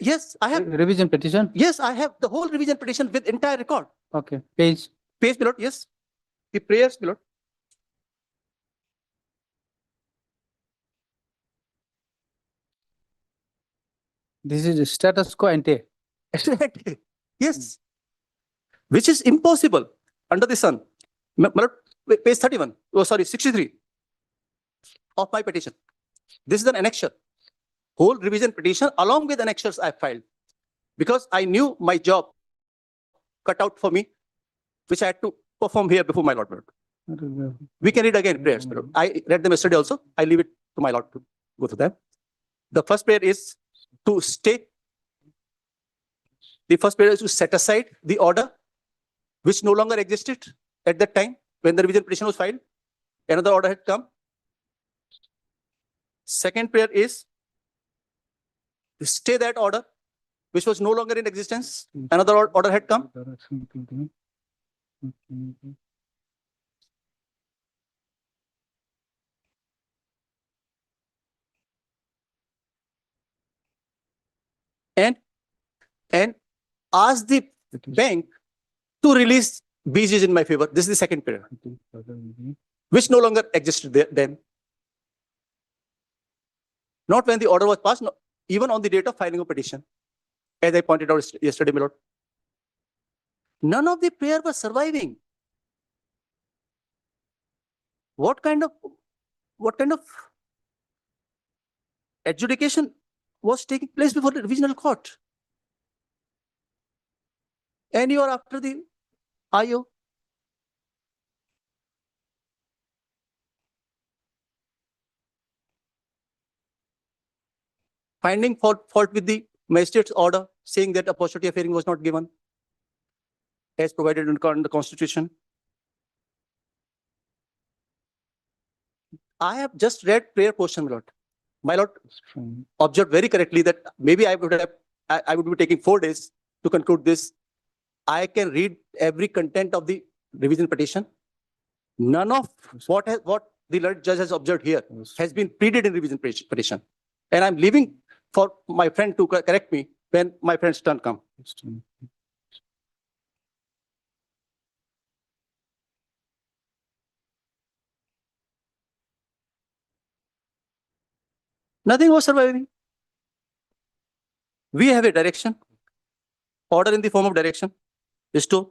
yes, I have. revision petition? Yes, I have the whole revision petition with entire record. Okay, page. Page, my lord, yes. The prayers, my lord. This is status quo ante. Yes. Which is impossible under the sun. Page 31, oh sorry, 63 of my petition. This is an annexure. Whole revision petition along with annexures I filed. Because I knew my job cut out for me, which I had to perform here before my Lord. We can read again prayers. I read them yesterday also. I leave it to my Lord to go through them. The first prayer is to stay. The first prayer is to set aside the order which no longer existed at that time when the revision petition was filed. Another order had come. Second prayer is to stay that order which was no longer in existence. Another order had come. And ask the bank to release BGs in my favor. This is the second prayer, which no longer existed then. Not when the order was passed, no, even on the date of filing a petition, as I pointed out yesterday, my Lord. None of the prayer was surviving. What kind of adjudication was taking place before the revisional court? And you are after the IO. Finding fault with the magistrate's order, saying that opportunity of hearing was not given as provided in the Constitution. I have just read prayer portion, my Lord. My Lord observed very correctly that maybe I would be taking 4 days to conclude this. I can read every content of the revision petition. None of what the Lord Judge has observed here has been pleaded in revision petition. And I'm leaving for my friend to correct me when my friend's turn comes. Nothing was surviving. We have a direction, order in the form of direction is to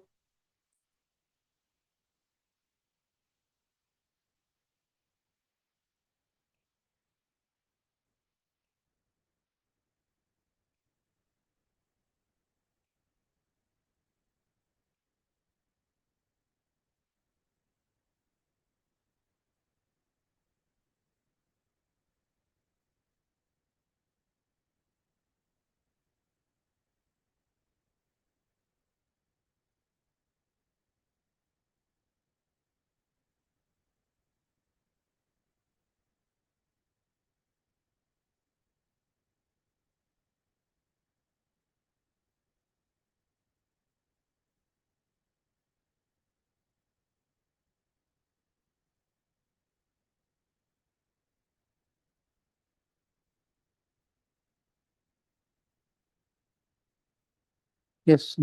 Yes.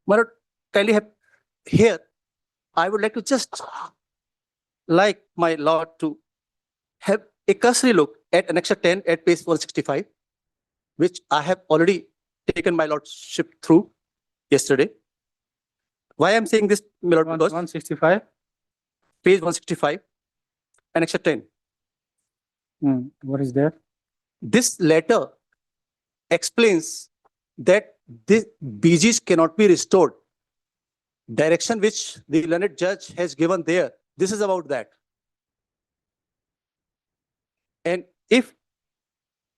My Lord, kindly have here. I would like to just like my Lord to have a cursory look at Annexure 10 at page 165, which I have already taken my Lordship through yesterday. Why I'm saying this, my Lord? Because 165. page 165, Annexure 10. What is there? This letter explains that the BGs cannot be restored. Direction which the learned judge has given there. This is about that. And if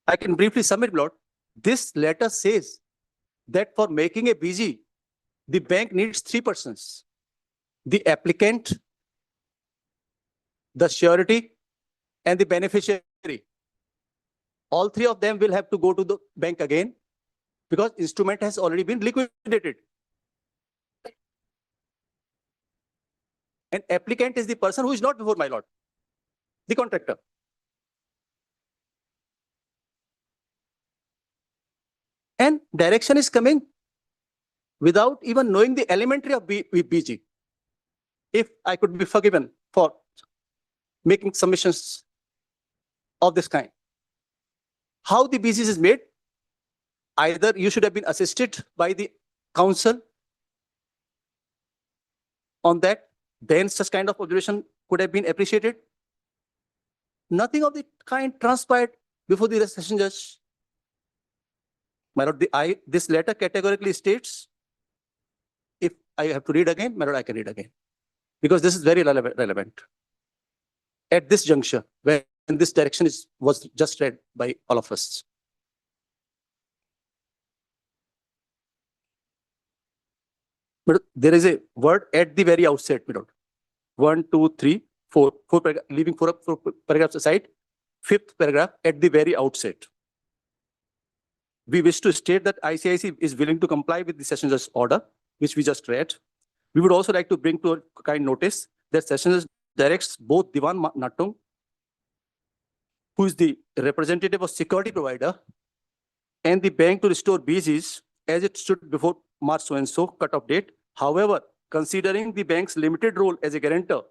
I can briefly submit, Lord, this letter says that for making a BG, the bank needs 3 persons: the applicant, the surety, and the beneficiary. All 3 of them will have to go to the bank again because instrument has already been liquidated. An applicant is the person who is not before my Lord, the contractor. And direction is coming without even knowing the elementary of BG. If I could be forgiven for making submissions of this kind. How the BGs is made, either you should have been assisted by the council on that, then such kind of observation could have been appreciated. Nothing of the kind transpired before the session judge. My lord, this letter categorically states, if I have to read again, my lord, I can read again. Because this is very relevant. At this juncture, when this direction was just read by all of us. But there is a word at the very outset, my lord. 1, 2, 3, 4, leaving four paragraphs aside. 5th paragraph at the very outset. We wish to state that ICIC is willing to comply with the session judge's order, which we just read. We would also like to bring to a kind notice that session judge directs both Diwan Natung, who is the representative of security provider, and the bank to restore BGs as it stood before March so-and-so cutoff date. However, considering the bank's limited role as a guarantor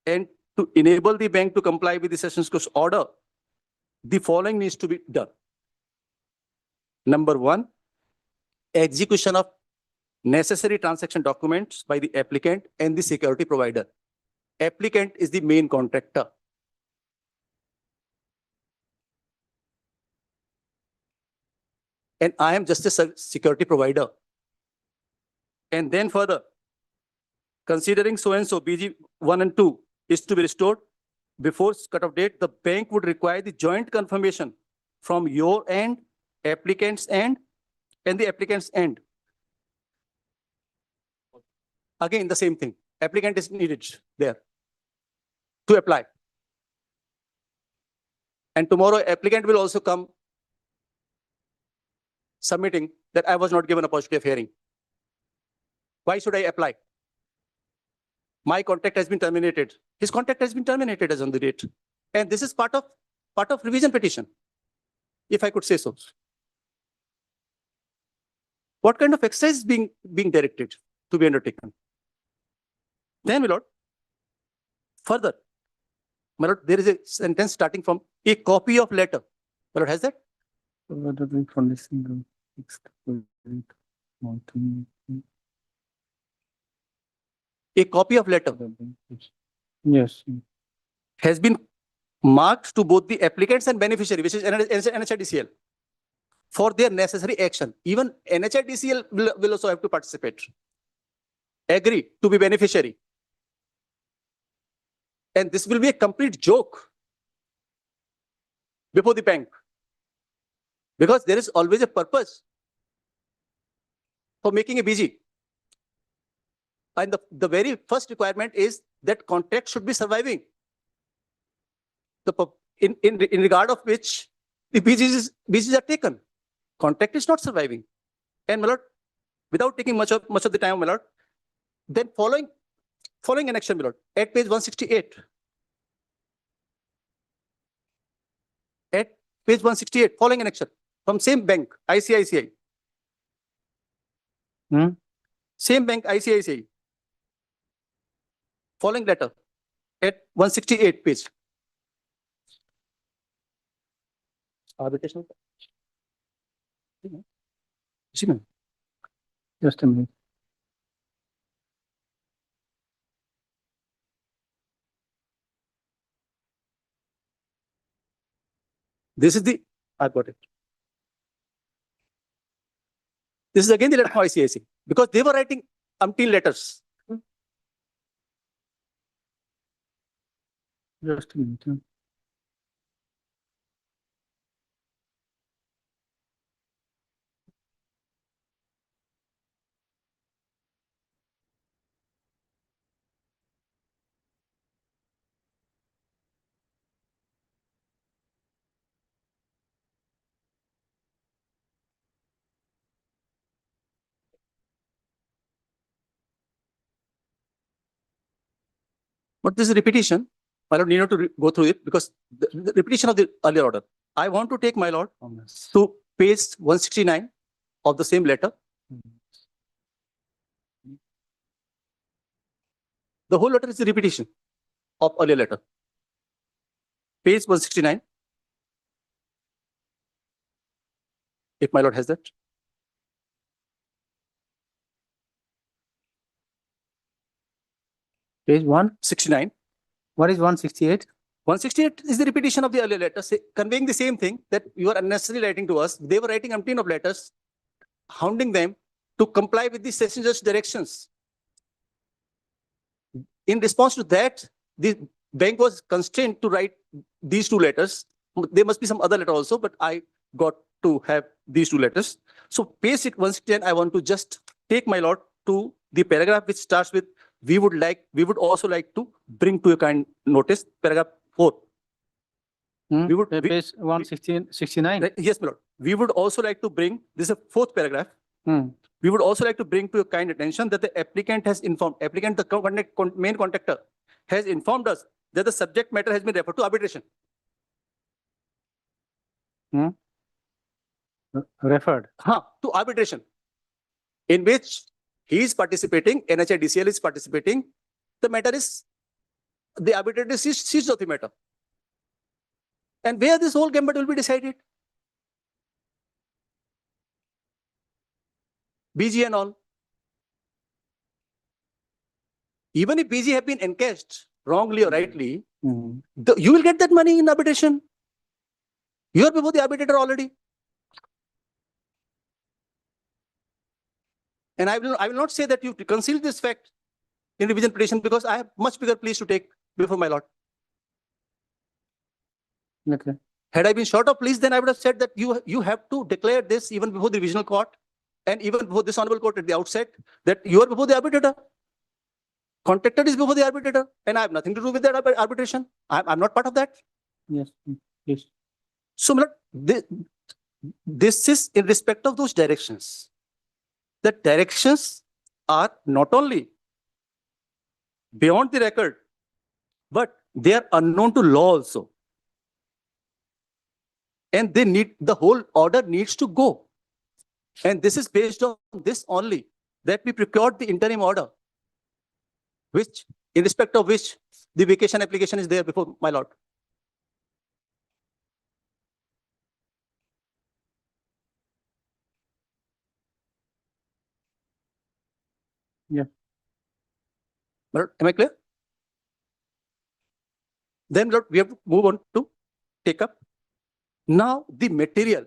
and to enable the bank to comply with the session judge's order, the following needs to be done. Number 1, execution of necessary transaction documents by the applicant and the security provider. Applicant is the main contractor. And I am just a security provider. And then further, considering so-and-so BG 1 and 2 is to be restored before cutoff date, the bank would require the joint confirmation from your end, applicant's end, and the applicant's end. Again, the same thing. Applicant is needed there to apply. And tomorrow, applicant will also come submitting that I was not given a opportunity of hearing. Why should I apply? My contract has been terminated. His contract has been terminated as on the date. And this is part of revision petition, if I could say so. What kind of exercise is being directed to be undertaken? Then, my lord, further, my lord, there is a sentence starting from a copy of letter. My lord, has that? A copy of letter Yes. has been marked to both the applicants and beneficiary, which is NHIDCL, for their necessary action. Even NHIDCL will also have to participate, agree to be beneficiary. And this will be a complete joke before the bank, because there is always a purpose for making a BG. And the very first requirement is that contract should be surviving. In regard of which the BGs are taken. Contract is not surviving. And my lord, without taking much of the time, my lord, then following annexure, my lord, at page 168. At page 168, following annexure from same bank, ICICI. Same bank, ICICI. Following letter at 168 page. Arbitration. Just a minute. This is the, I've got it. This is again the letter from ICICI, because they were writing umpteen letters. Just a minute. But this is repetition. My lord, need not to go through it because the repetition of the earlier order. I want to take my lord to page 169 of the same letter. The whole letter is a repetition of earlier letter. Page 169. If my lord has that. Page 69. what is 168? 168 is the repetition of the earlier letter, conveying the same thing that you are unnecessarily writing to us. They were writing umpteen of letters, hounding them to comply with the session judge directions. In response to that, the bank was constrained to write these two letters. There must be some other letter also, but I got to have these two letters. So page 110, I want to just take my lord to the paragraph which starts with, we would also like to bring to your kind notice, paragraph 4. We would- we- Page 169. Right, yes, my lord. We would also like to bring, this is a fourth paragraph. Hmm. We would also like to bring to your kind attention that the applicant, the main contractor, has informed us that the subject matter has been referred to arbitration. Referred. To arbitration, in which he is participating, NHIDCL is participating. The matter is, the arbitrator is seized of the matter. And where this whole gambit will be decided? BG and all. Even if BG have been encashed wrongly or rightly, Hmm. you will get that money in arbitration. You are before the arbitrator already. And I will not say that you conceal this fact in revision petition, because I have much bigger pleas to take before my lord. Okay. Had I been short of pleas, then I would have said that you have to declare this even before the revisional court and even before this honorable court at the outset, that you are before the arbitrator. Contractor is before the arbitrator, and I have nothing to do with that arbitration. I'm not part of that. Yes. Yes. So, my lord, this is in respect of those directions. The directions are not only beyond the record, but they are unknown to law also. And the whole order needs to go. And this is based on this only, that we procured the interim order, which, in respect of which, the vacation application is there before my lord. Yeah. My lord, am I clear? Then, lord, we have to move on to take up now the material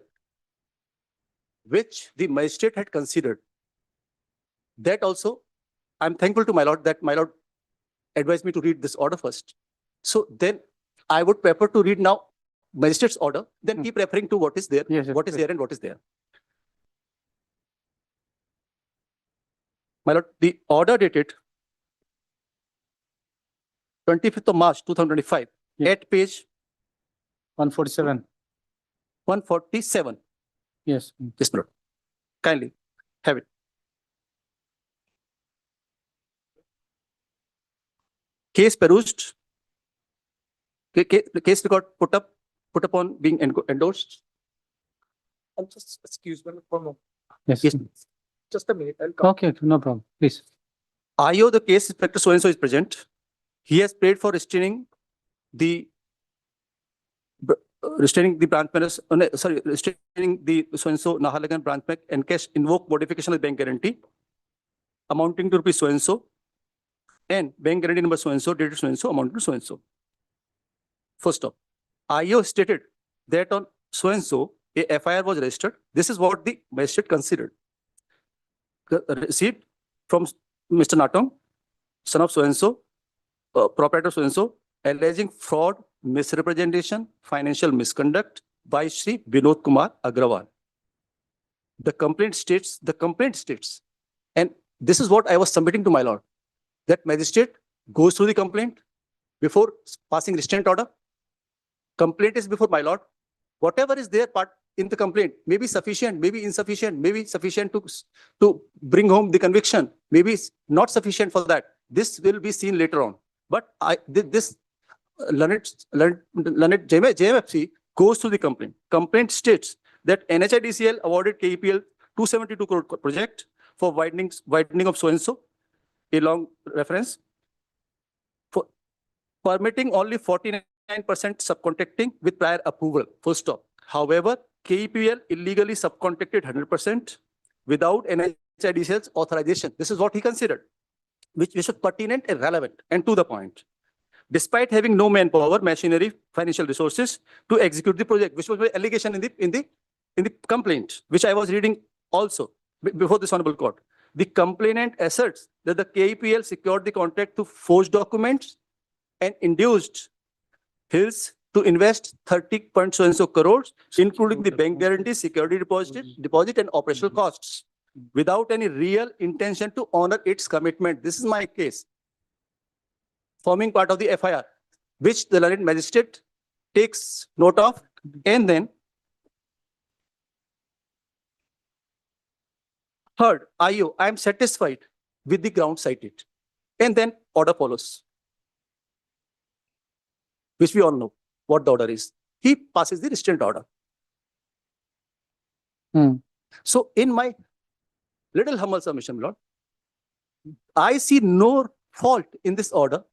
which the magistrate had considered. That also, I'm thankful to my lord that my lord advised me to read this order first. So then I would prefer to read now magistrate's order, then keep referring to what is there, Yes, what is there and what is there. My lord, the order dated 25th of March 2025 Yeah. at page 147. 147. Yes. Yes, my lord. Kindly have it. Case perused. The case record put upon being endorsed. Just excuse me for a moment. Yes. Yes. Just a minute. I'll come. Okay, no problem. Please. IO, the case inspector so-and-so is present. He has prayed for restraining the branch manager, restraining the so-and-so Nahalagan branch manager and cash invoke modification of the bank guarantee amounting to rupees so-and-so and bank guarantee number so-and-so dated so-and-so amounting to so-and-so. First off, IO stated that on so-and-so a FIR was registered. This is what the magistrate considered. Received from Mr. Natong, son of so-and-so, proprietor so-and-so, alleging fraud, misrepresentation, financial misconduct by Shri Vinod Kumar Agrawal. The complaint states, and this is what I was submitting to my lord, that magistrate goes through the complaint before passing restraint order. Complaint is before my lord. Whatever is there part in the complaint may be sufficient, maybe insufficient, maybe sufficient to bring home the conviction, maybe not sufficient for that. This will be seen later on. But this learned JMFC goes through the complaint. Complaint states that NHIDCL awarded KEPL 272 crore project for widening of so-and-so, a long reference, for permitting only 49% subcontracting with prior approval, full stop. However, KEPL illegally subcontracted 100% without NHIDCL's authorization. This is what he considered. which was pertinent and relevant and to the point. Despite having no manpower, machinery, financial resources to execute the project, which was my allegation in the complaint, which I was reading also before this honorable court. The complainant asserts that the KEPL secured the contract to forge documents and induced Hills to invest 30.so crores, including the bank guarantee, security deposit and operational costs, without any real intention to honor its commitment. This is my case, forming part of the FIR, which the learned magistrate takes note of, and then third, IO, I am satisfied with the ground cited, and then order follows, which we all know what the order is. He passes the restraint order. So in my little humble submission, Lord, I see no fault in this order.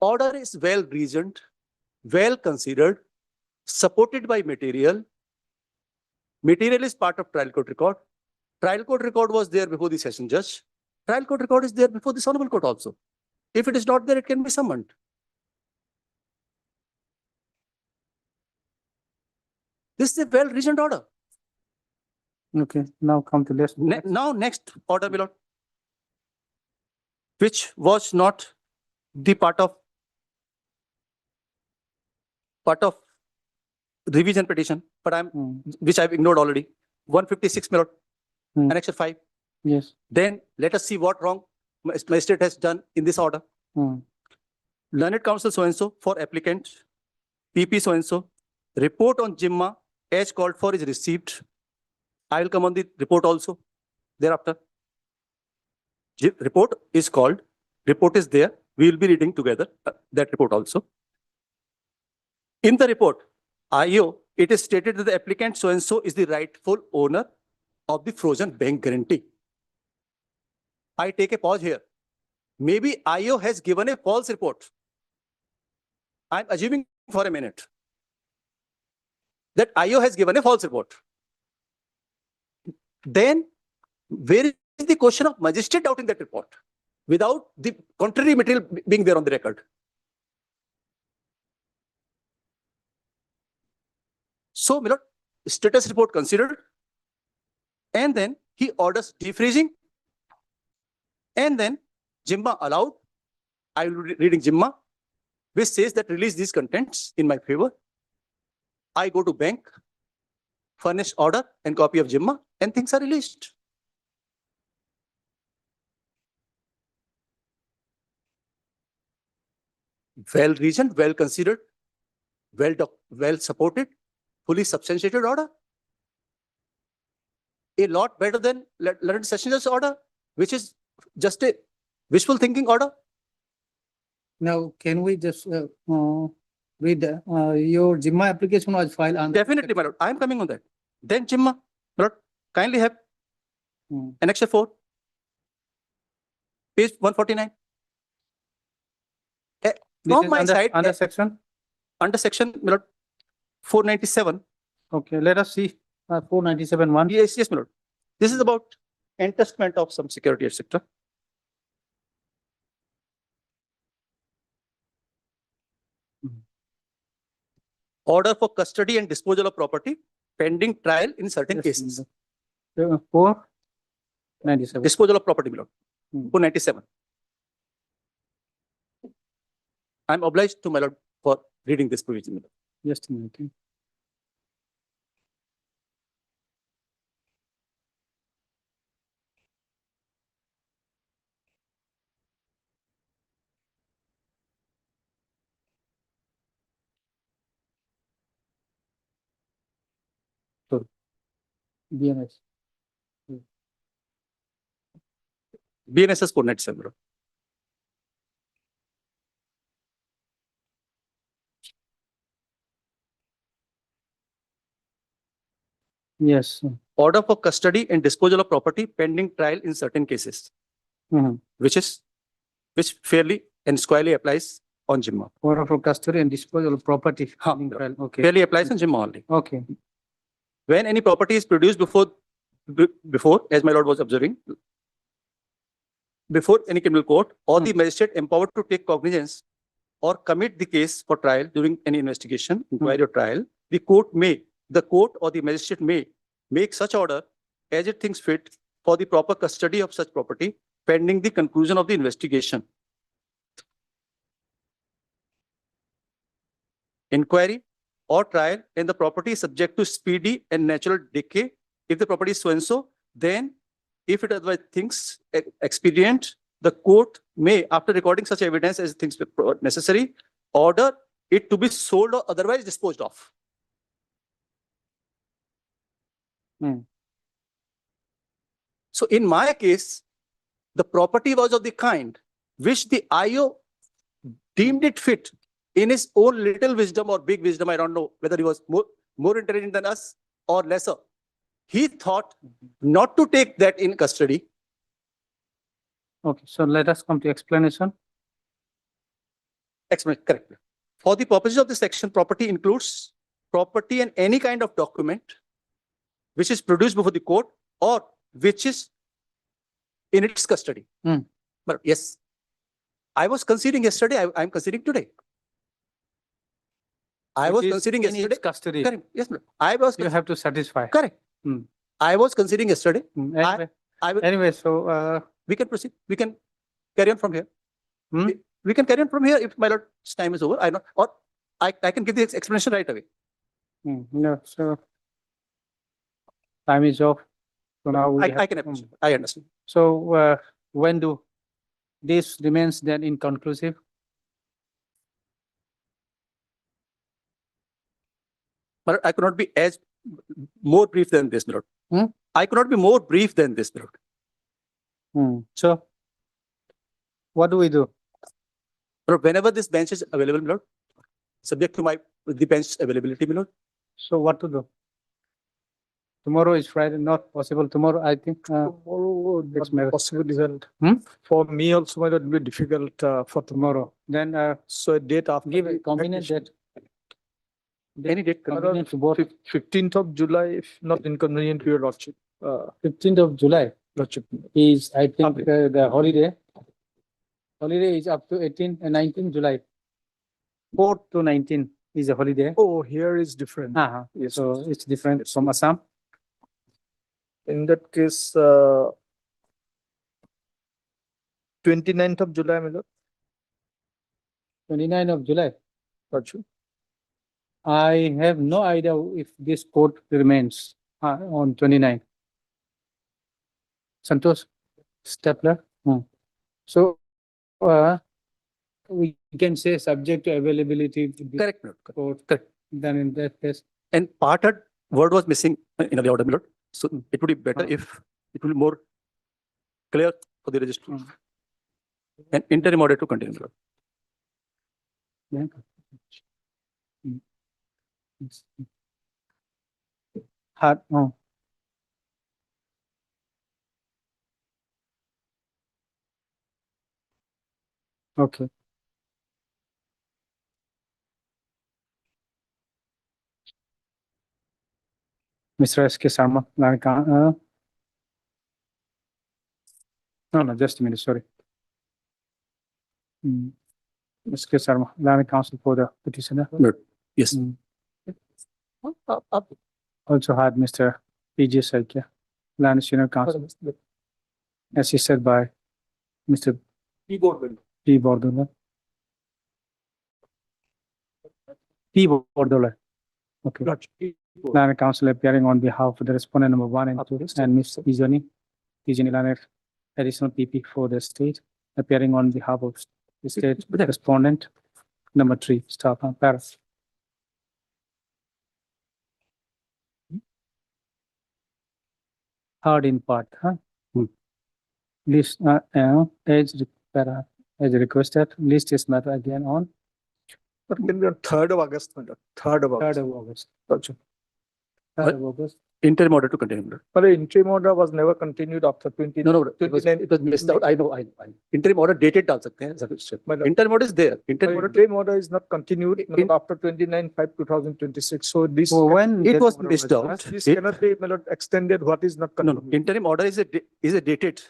Order is well reasoned, well considered, supported by material. Material is part of trial court record. Trial court record was there before the session judge. Trial court record is there before this honorable court also. If it is not there, it can be summoned. This is a well reasoned order. Okay, now come to list. Now, next order, my lord, which was not the part of revision petition, but which I've ignored already. 156, my lord, Annexure 5. Yes. Then let us see what wrong magistrate has done in this order. Learned counsel so-and-so for applicant, PP so-and-so, report on Jimma as called for is received. I will come on the report also thereafter. Report is called, report is there. We will be reading together that report also. In the report, IO, it is stated that the applicant so-and-so is the rightful owner of the frozen bank guarantee. I take a pause here. Maybe IO has given a false report. I'm assuming for a minute that IO has given a false report. Then where is the question of magistrate doubting that report without the contrary material being there on the record? So, my lord, status report considered, and then he orders defreezing, and then Jimma allowed. I will be reading Jimma, which says that release these contents in my favor. I go to bank, furnish order and copy of Jimma, and things are released. Well reasoned, well considered, well supported, fully substantiated order. A lot better than learned session judge's order, which is just a wishful thinking order. Now, can we just read your Jimma application was filed on? Definitely, my lord. I am coming on that. Then Jimma, my lord, kindly have Annexure 4, page 149. From my side, Under section? under section, my lord, 497. Okay, let us see, 497(1). Yes, yes, my lord. This is about entrustment of some security, etc. Order for custody and disposal of property pending trial in certain cases. 497. Disposal of property, my lord. 497. I'm obliged to my lord for reading this provision, my lord. Just a minute. BNS. BNSS 497, my lord. Yes. Order for custody and disposal of property pending trial in certain cases, which fairly and squarely applies on Jimma. Order for custody and disposal of property. Ha, Okay. Fairly applies on Jimma only. Okay. When any property is produced before, as my lord was observing, before any criminal court or the magistrate empowered to take cognizance or commit the case for trial during any investigation, inquiry or trial, the court or the magistrate may make such order as it thinks fit for the proper custody of such property pending the conclusion of the investigation. Inquiry or trial and the property is subject to speedy and natural decay. If the property is so and so, then if it otherwise thinks expedient, the court may, after recording such evidence as it thinks necessary, order it to be sold or otherwise disposed of. So in my case, the property was of the kind which the IO deemed it fit in his own little wisdom or big wisdom. I don't know whether he was more intelligent than us or lesser. He thought not to take that in custody. Okay, so let us come to explanation. Correct. For the purposes of this section, property includes property and any kind of document which is produced before the court or which is in its custody. But yes, I was conceding yesterday, I'm conceding today. I was conceding In yesterday. its custody, Correct. Yes, ma'am. I was you have to satisfy. correct. I was conceding yesterday. Anyway, I will, anyway, so, we can proceed. We can carry on from here. Hmm? We can carry on from here if my lord's time is over. I know, or I can give the explanation right away. no, so time is off. So now we I have, can appreciate. I understand. so, when do this remains then inconclusive? But I could not be as more brief than this, my lord. I could not be more brief than this, my lord. So, what do we do? But whenever this bench is available, my lord, subject to the bench availability, my lord. So what to do? Tomorrow is Friday, not possible. Tomorrow, I think, Tomorrow, Next matter. possible result. Hmm? For me also, might not be difficult, for tomorrow. then, So a date after. give a the convenient vacation. date. Any date Convenient to both. 15th of July, if not inconvenient to your lordship. 15th of July Lordship. is, I think, Okay. the holiday. Holiday is up to 18 and 19 July. 4 to 19 is a holiday. Oh, here is different. Yes. So it's different from Assam. In that case, 29th of July, my lord. 29 of July. Lordship. I have no idea if this court remains on 29. Santosh Stapler. So, we can say subject to availability. to the Correct, my lord. court. Correct. Then in that case, And parted word was missing in the order, my lord. So it would be better if it will be more clear for the registry. And interim order to continue, my lord. hard, okay. Mr. S.K. Sarma, no, just a minute, sorry. S.K. Sarma, Land Council for the petitioner. Yes. Also had Mr. P.J. Saikya, Land Senior Council, assisted by Mr. P. Bordola. P. Bordola. Okay. Land Council appearing on behalf of the respondent number 1 and 2 and Ms. Tijani Laner, additional PP for the state, appearing on behalf of the state respondent number 3, staff Paris. Hard in part, List, as requested, list is met again on But can be on 3rd of August, my lord. 3rd of 3rd August. of August. Lordship. 3rd of August. Interim order to continue, my lord. But the interim order was never continued after 20. No, it was 29 missed out. I know. Interim order dated डाल सकते हैं, sir. My lord. Interim order is there. Interim The order. interim order is not continued In- after 29/5/2026. So this. So when It that was order missed out. passed, This It- cannot be, my lord, extended what is not No, continued. interim order is a dated.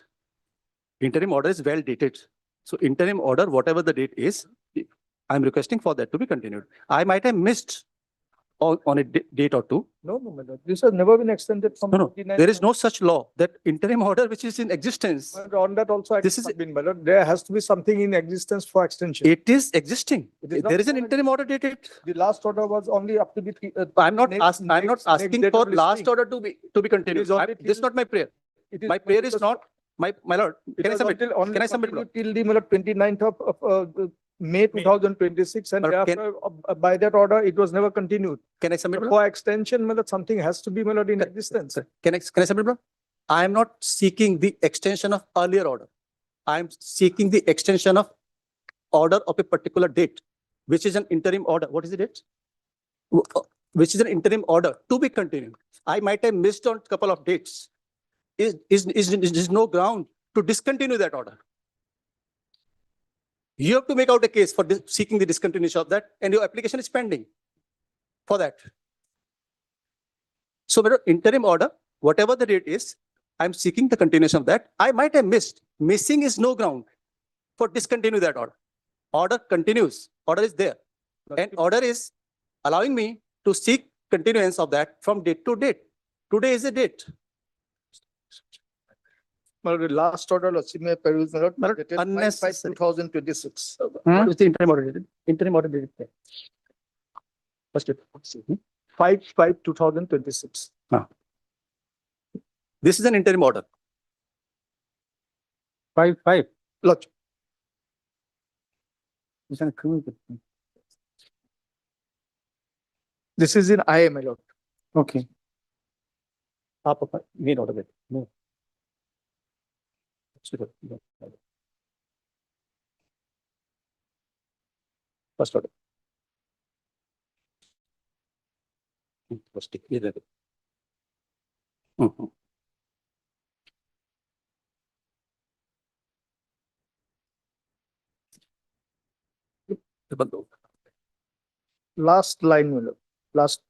Interim order is well dated. So interim order, whatever the date is, I'm requesting for that to be continued. I might have missed on a date or two. No, no, my lord. This has never been extended from. No, no, 29 there is no such law that interim order which is in existence. And on that also, This is- been, my lord, there has to be something in existence for extension. It is existing. It is not There is an for- interim order dated. The last order was only up to the. I'm not next- I'm not next asking date for of last listing. order to be continued. is only This is till- not my prayer. It is My prayer is because not, my lord, it can I was submit? only Can I submit, continued till the, my lord, 29th of May 2026, and But can- thereafter, by that order, it was never continued. Can I submit? For extension, my lord, something has to be, my lord, in existence. Can I submit, bro? I am not seeking the extension of earlier order. I am seeking the extension of order of a particular date, which is an interim order. What is the date? Which is an interim order to be continued. I might have missed on a couple of dates. Is no ground to discontinue that order. You have to make out a case for seeking the discontinuation of that, and your application is pending for that. So, madam, interim order, whatever the date is, I'm seeking the continuation of that. I might have missed. Missing is no ground for discontinue that order. Order continues. Order is there. And order is allowing me to seek continuance of that from date to date. Today is the date. My lord, the last order, may peruse, my lord, My lord, dated 5/5, unnecessary. 2026. What is the interim order dated? Interim order dated there. First date. 5/5/2026. This is an interim order. 5/5. Lodge. It's an criminal. This is in IA, my lord. Okay. Main order date. No. First order. First date. Mhm. Last line, my lord. Last.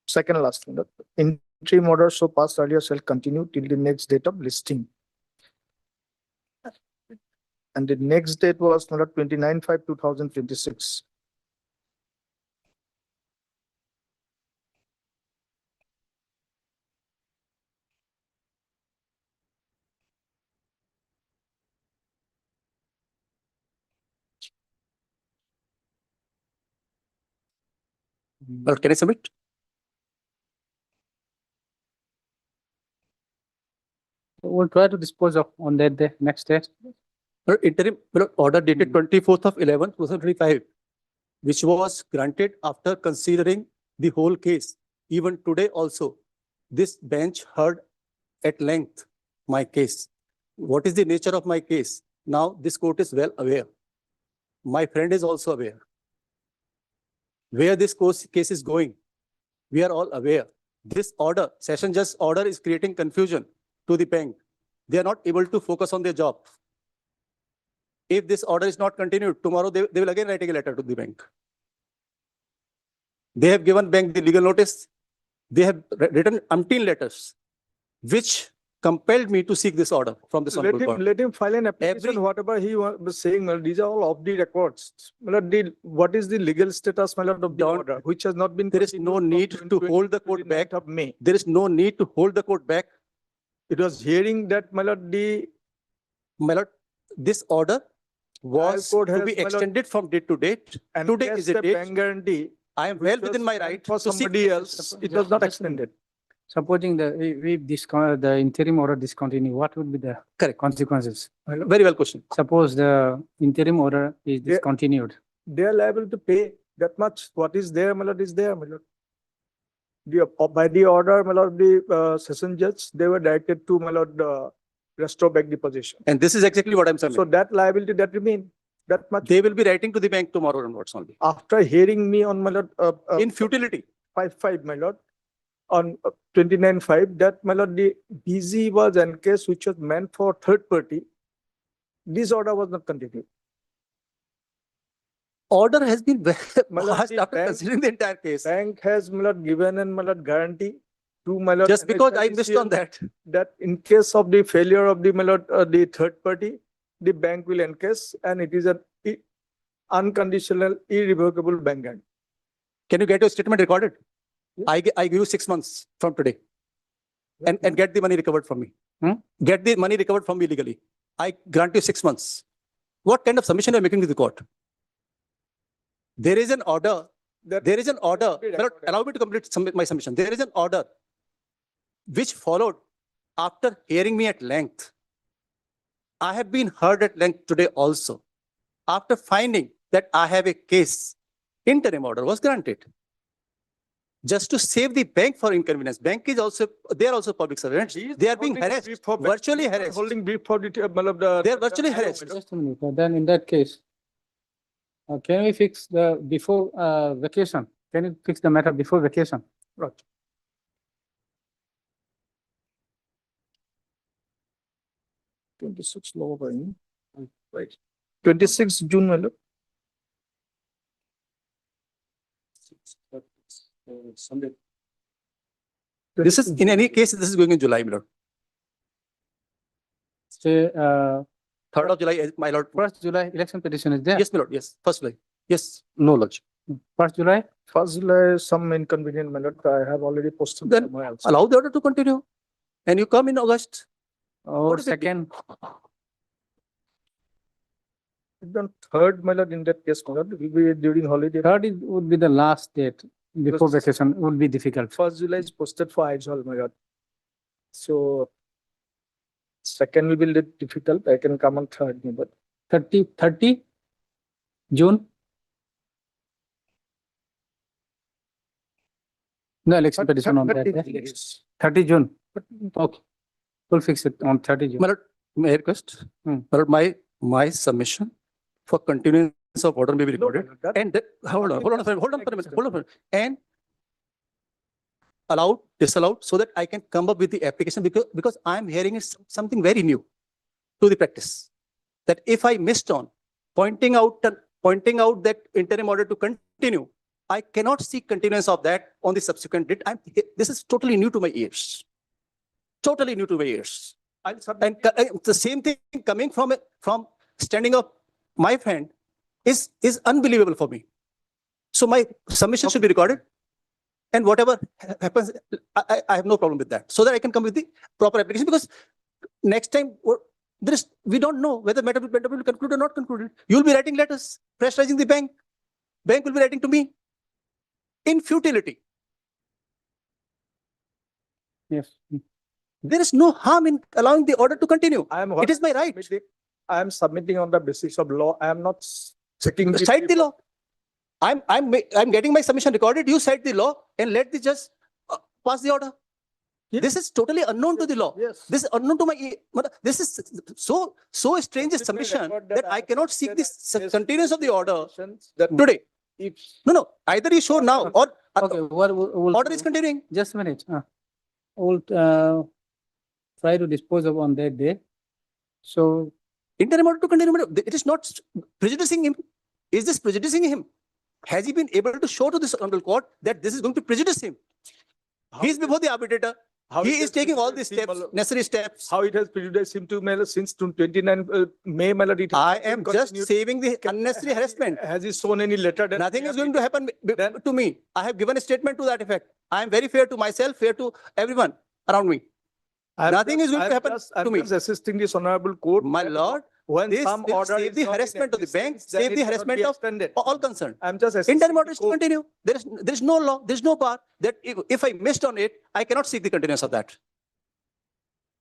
Second last, my lord. Interim order so passed earlier shall continue till the next date of listing. And the next date was, my lord, 29/5/2026. Or can I submit? We'll try to dispose of on that day, next day. Interim order dated 24th of 11th, 2025, which was granted after considering the whole case. Even today also, this bench heard at length my case. What is the nature of my case? Now, this court is well aware. My friend is also aware. Where this case is going, we are all aware. This order, session judge order, is creating confusion to the bank. They are not able to focus on their job. If this order is not continued, tomorrow they will again write a letter to the bank. They have given bank the legal notice. They have written umpteen letters, which compelled me to seek this order from the Honorable Court. Let him file an application, Every- whatever he was saying, my lord, these are all off the records. My lord, what is the legal status, my lord, of the Don't- order, which has not been. There is no continued need from to 20 hold the court back. 29th of May. There is no need to hold the court back. It was hearing that, my lord, My lord, this order was court to has, be my lord, extended from date to date. Today is the date. bank guarantee. I am which well within was my meant right For to seek. somebody else, it was not extended. Supposing the interim order discontinue, what would be the Correct. consequences? Very well question. Suppose the interim order is Yeah. discontinued. They are liable to pay that much. What is there, my lord, is there, my lord. By the order, my lord, the session judge, they were directed to, my lord, restore back the possession. And this is exactly what I'm saying. So that liability that remain, that much. They will be writing to the bank tomorrow onwards only. After hearing me on, my lord, In futility. 5/5, my lord, on 29/5, that, my lord, the BZ was an case which was meant for third party. This order was not continued. Order has been My lord, passed the after bank- considering the entire case. Bank has, my lord, given and, my lord, guarantee to my lord. Just because I missed on NHICL that. that in case of the failure of the my lord, the third party, the bank will encase and it is an unconditional, irrevocable bank guarantee. Can you get your statement recorded? Yes. I give you 6 months from today and get the money recovered from me. Get the money recovered from me legally. I grant you 6 months. What kind of submission are you making to the court? There is an order. That- There is an order. Be My lord, recorded. allow me to complete my submission. There is an order which followed after hearing me at length. I have been heard at length today also. After finding that I have a case, interim order was granted. Just to save the bank for inconvenience. Bank is also, they are also public servants. He is They are being holding harassed, brief for bank. virtually He is not harassed. Holding brief for the, my lord, the. They are virtually harassed. Just a minute, then in that case, can we fix the before vacation? Can you fix the matter before vacation? Right. Twenty-six law, right? 26 June, my lord. This is, in any case, this is going in July, my lord. Say, 3rd of July, my lord. 1st July election petition is there? Yes, my lord, yes, 1st July. Yes, no lodge. 1st July? First July, some inconvenient, my lord. I have already posted. Then somewhere else. allow the order to continue. And you come in August. Or What is it? second? Then third, my lord, in that case, my lord, will be during holiday. Third is, would be the last date before Because- vacation, would be difficult. First July is posted for Aizawl, my lord. So second will be little difficult. I can come on third, but 30 June? No election petition on that, eh? 30 June. Okay. We'll fix it on 30 June. My lord, may I request? Hmm. My lord, my submission for continuance of order may be recorded. And hold on for a minute. And allowed, disallowed, so that I can come up with the application because I'm hearing is something very new to the practice. That if I missed on pointing out that interim order to continue, I cannot seek continuance of that on the subsequent date. This is totally new to my ears. Totally new to my ears. And the same thing coming from standing up my friend is unbelievable for me. So my submission should be recorded. And whatever happens, I have no problem with that. So that I can come with the proper application, because next time we don't know whether matter will be concluded or not concluded. You'll be writing letters, pressurizing the bank. Bank will be writing to me in futility. Yes. There is no harm in allowing the order to continue. It is my right. I am submitting on the basis of law. I am not checking. Cite the law. I'm getting my submission recorded. You cite the law and let the judge pass the order. Yes. This is totally unknown to the law. Yes. This is unknown to this is so strange a Let me submission record that that I I cannot seek said this that yes, continuance of the order That today. if No, either you show now or Okay, we'll. order is continuing. Just a minute. We'll try to dispose of on that day. So Interim order to continue. It is not prejudicing him. Is this prejudicing him? Has he been able to show to this honorable court that this is going to prejudice him? He is before the arbitrator. how He it is has taking all the prejudiced him, steps, necessary steps. how it has prejudiced him to mail since 29 May, melody. I am just saving the unnecessary harassment. Has he shown any letter? that Nothing he is has going to happen Then- to me. I have given a statement to that effect. I am very fair to myself, fair to everyone around me. I'm Nothing just- is going to I'm happen just- to I'm me. just assisting this honorable court. My that lord, when this some will order save is the not in harassment of the bank, existence, then save it the cannot harassment be of extended. all concerned. I'm just assisting Interim the order is to court. continue. There is no law, there is no bar that if I missed on it, I cannot seek the continuance of that.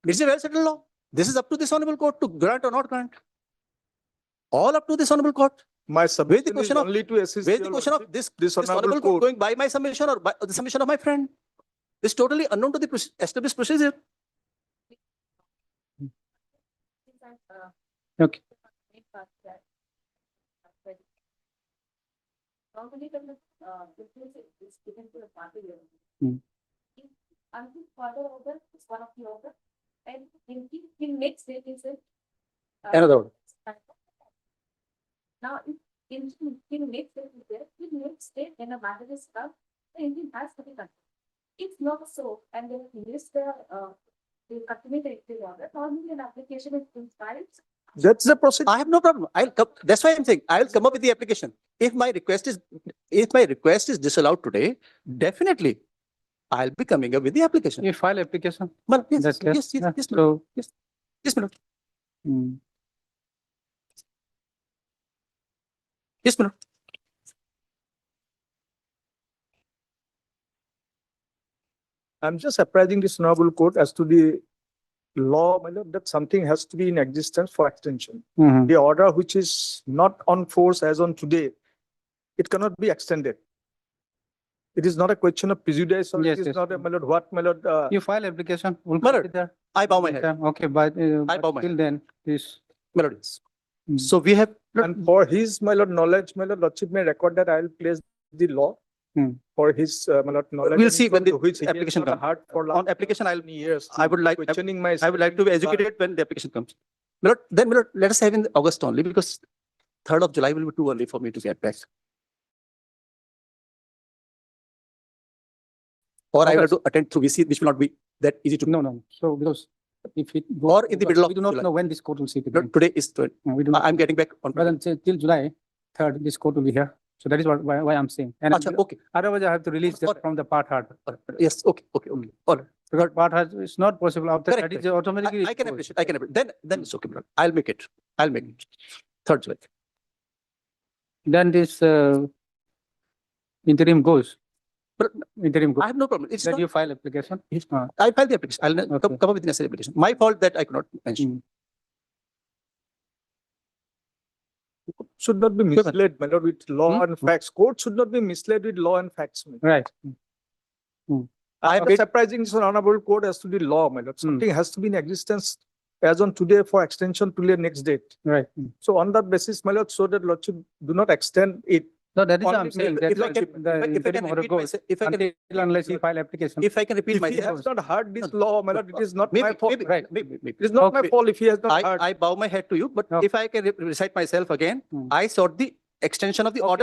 It's a well settled law. This is up to this honorable court to grant or not grant. All up to this honorable court. My submission is question of- only to assist. Where is the your question of lordship. this This honorable honorable court court. going by my submission or by the submission of my friend? This is totally unknown to the established procedure. Okay. Normally, is given to a party. Hmm. If until further order is one of the order, and in next date is it. Another order. Now, if in next date is there, in next date, when a matter is come, the engine has to be considered. If not so, and then list the continue the order, normally an application is being filed. That's the procedure. I have no problem. That's why I'm saying I'll come up with the application. If my request is disallowed today, definitely I'll be coming up with the application. You file application. Well, yes, That's clear. yes, yes, Yeah, yes, my lord. So, Yes, my lord. mm, Yes, my lord. I'm just apprising this honorable court as to the law, my lord, that something has to be in existence for extension. mhm. The order which is not on force as on today, it cannot be extended. It is not a question of prejudice or Yes, it is yes. not a, my lord, what, my lord, You file application. We'll My put lord, it there. I bow my head. Okay, but I bow my till then, this. My lord, yes. Mm. So we have, and for his, my lord, knowledge, my lord, lordship may record that I will place the law Hmm. for his, my lord, knowledge. We'll and see when wisdom the to which he has application not comes. heard for on last application, many years. I would like, Questioning my. I would like to be educated when the application comes. My lord, then my lord, let us have in August only because 3rd of July will be too early for me to get back. Or I will have to attend through VC, which will not be that easy to. No, no. So because if it. Or in the middle of We do not July. know when this court will sit Lord, again. today is 12. We do not. I'm getting back on. But until till July 3rd, this court will be here. So that is why I'm saying. And Acha, okay. otherwise I have to release that Alright. from the part hard. Yes, okay, okay, okay. All right. Because part hard is not possible after Correct, that is correct. automatically. I can appreciate, I can appreciate. Then it's okay, my lord. I'll make it. I'll make it. 3rd July. Then this interim goes. But Interim goes. I have no problem. It's Then not, you file application. Yes. Ah. I filed the application. I'll Okay. come up with the necessary application. My fault that I could not mention. Should not be Sure, ma'am. misled, my lord, with law Hmm? and facts. Court should not be misled with law and facts. my lord. Right. I I'm have surprising this honorable court as to the law, my lord. Hmm. Something has to be in existence as on today for extension to the next date. Right. So on that basis, my lord, so that lordship do not extend it. No, that is what Only I'm saying. if- That if I can- the if I interim can order repeat goes myself, if I can, until unless you file application. if I can repeat If he myself. has not heard this law, my lord, it is not Maybe, my fault. maybe, Right. maybe, maybe. It is not my Okay. fault if he has not heard. I bow my head to you, but Okay. if I can recite myself again, Hmm. I sought the extension of the order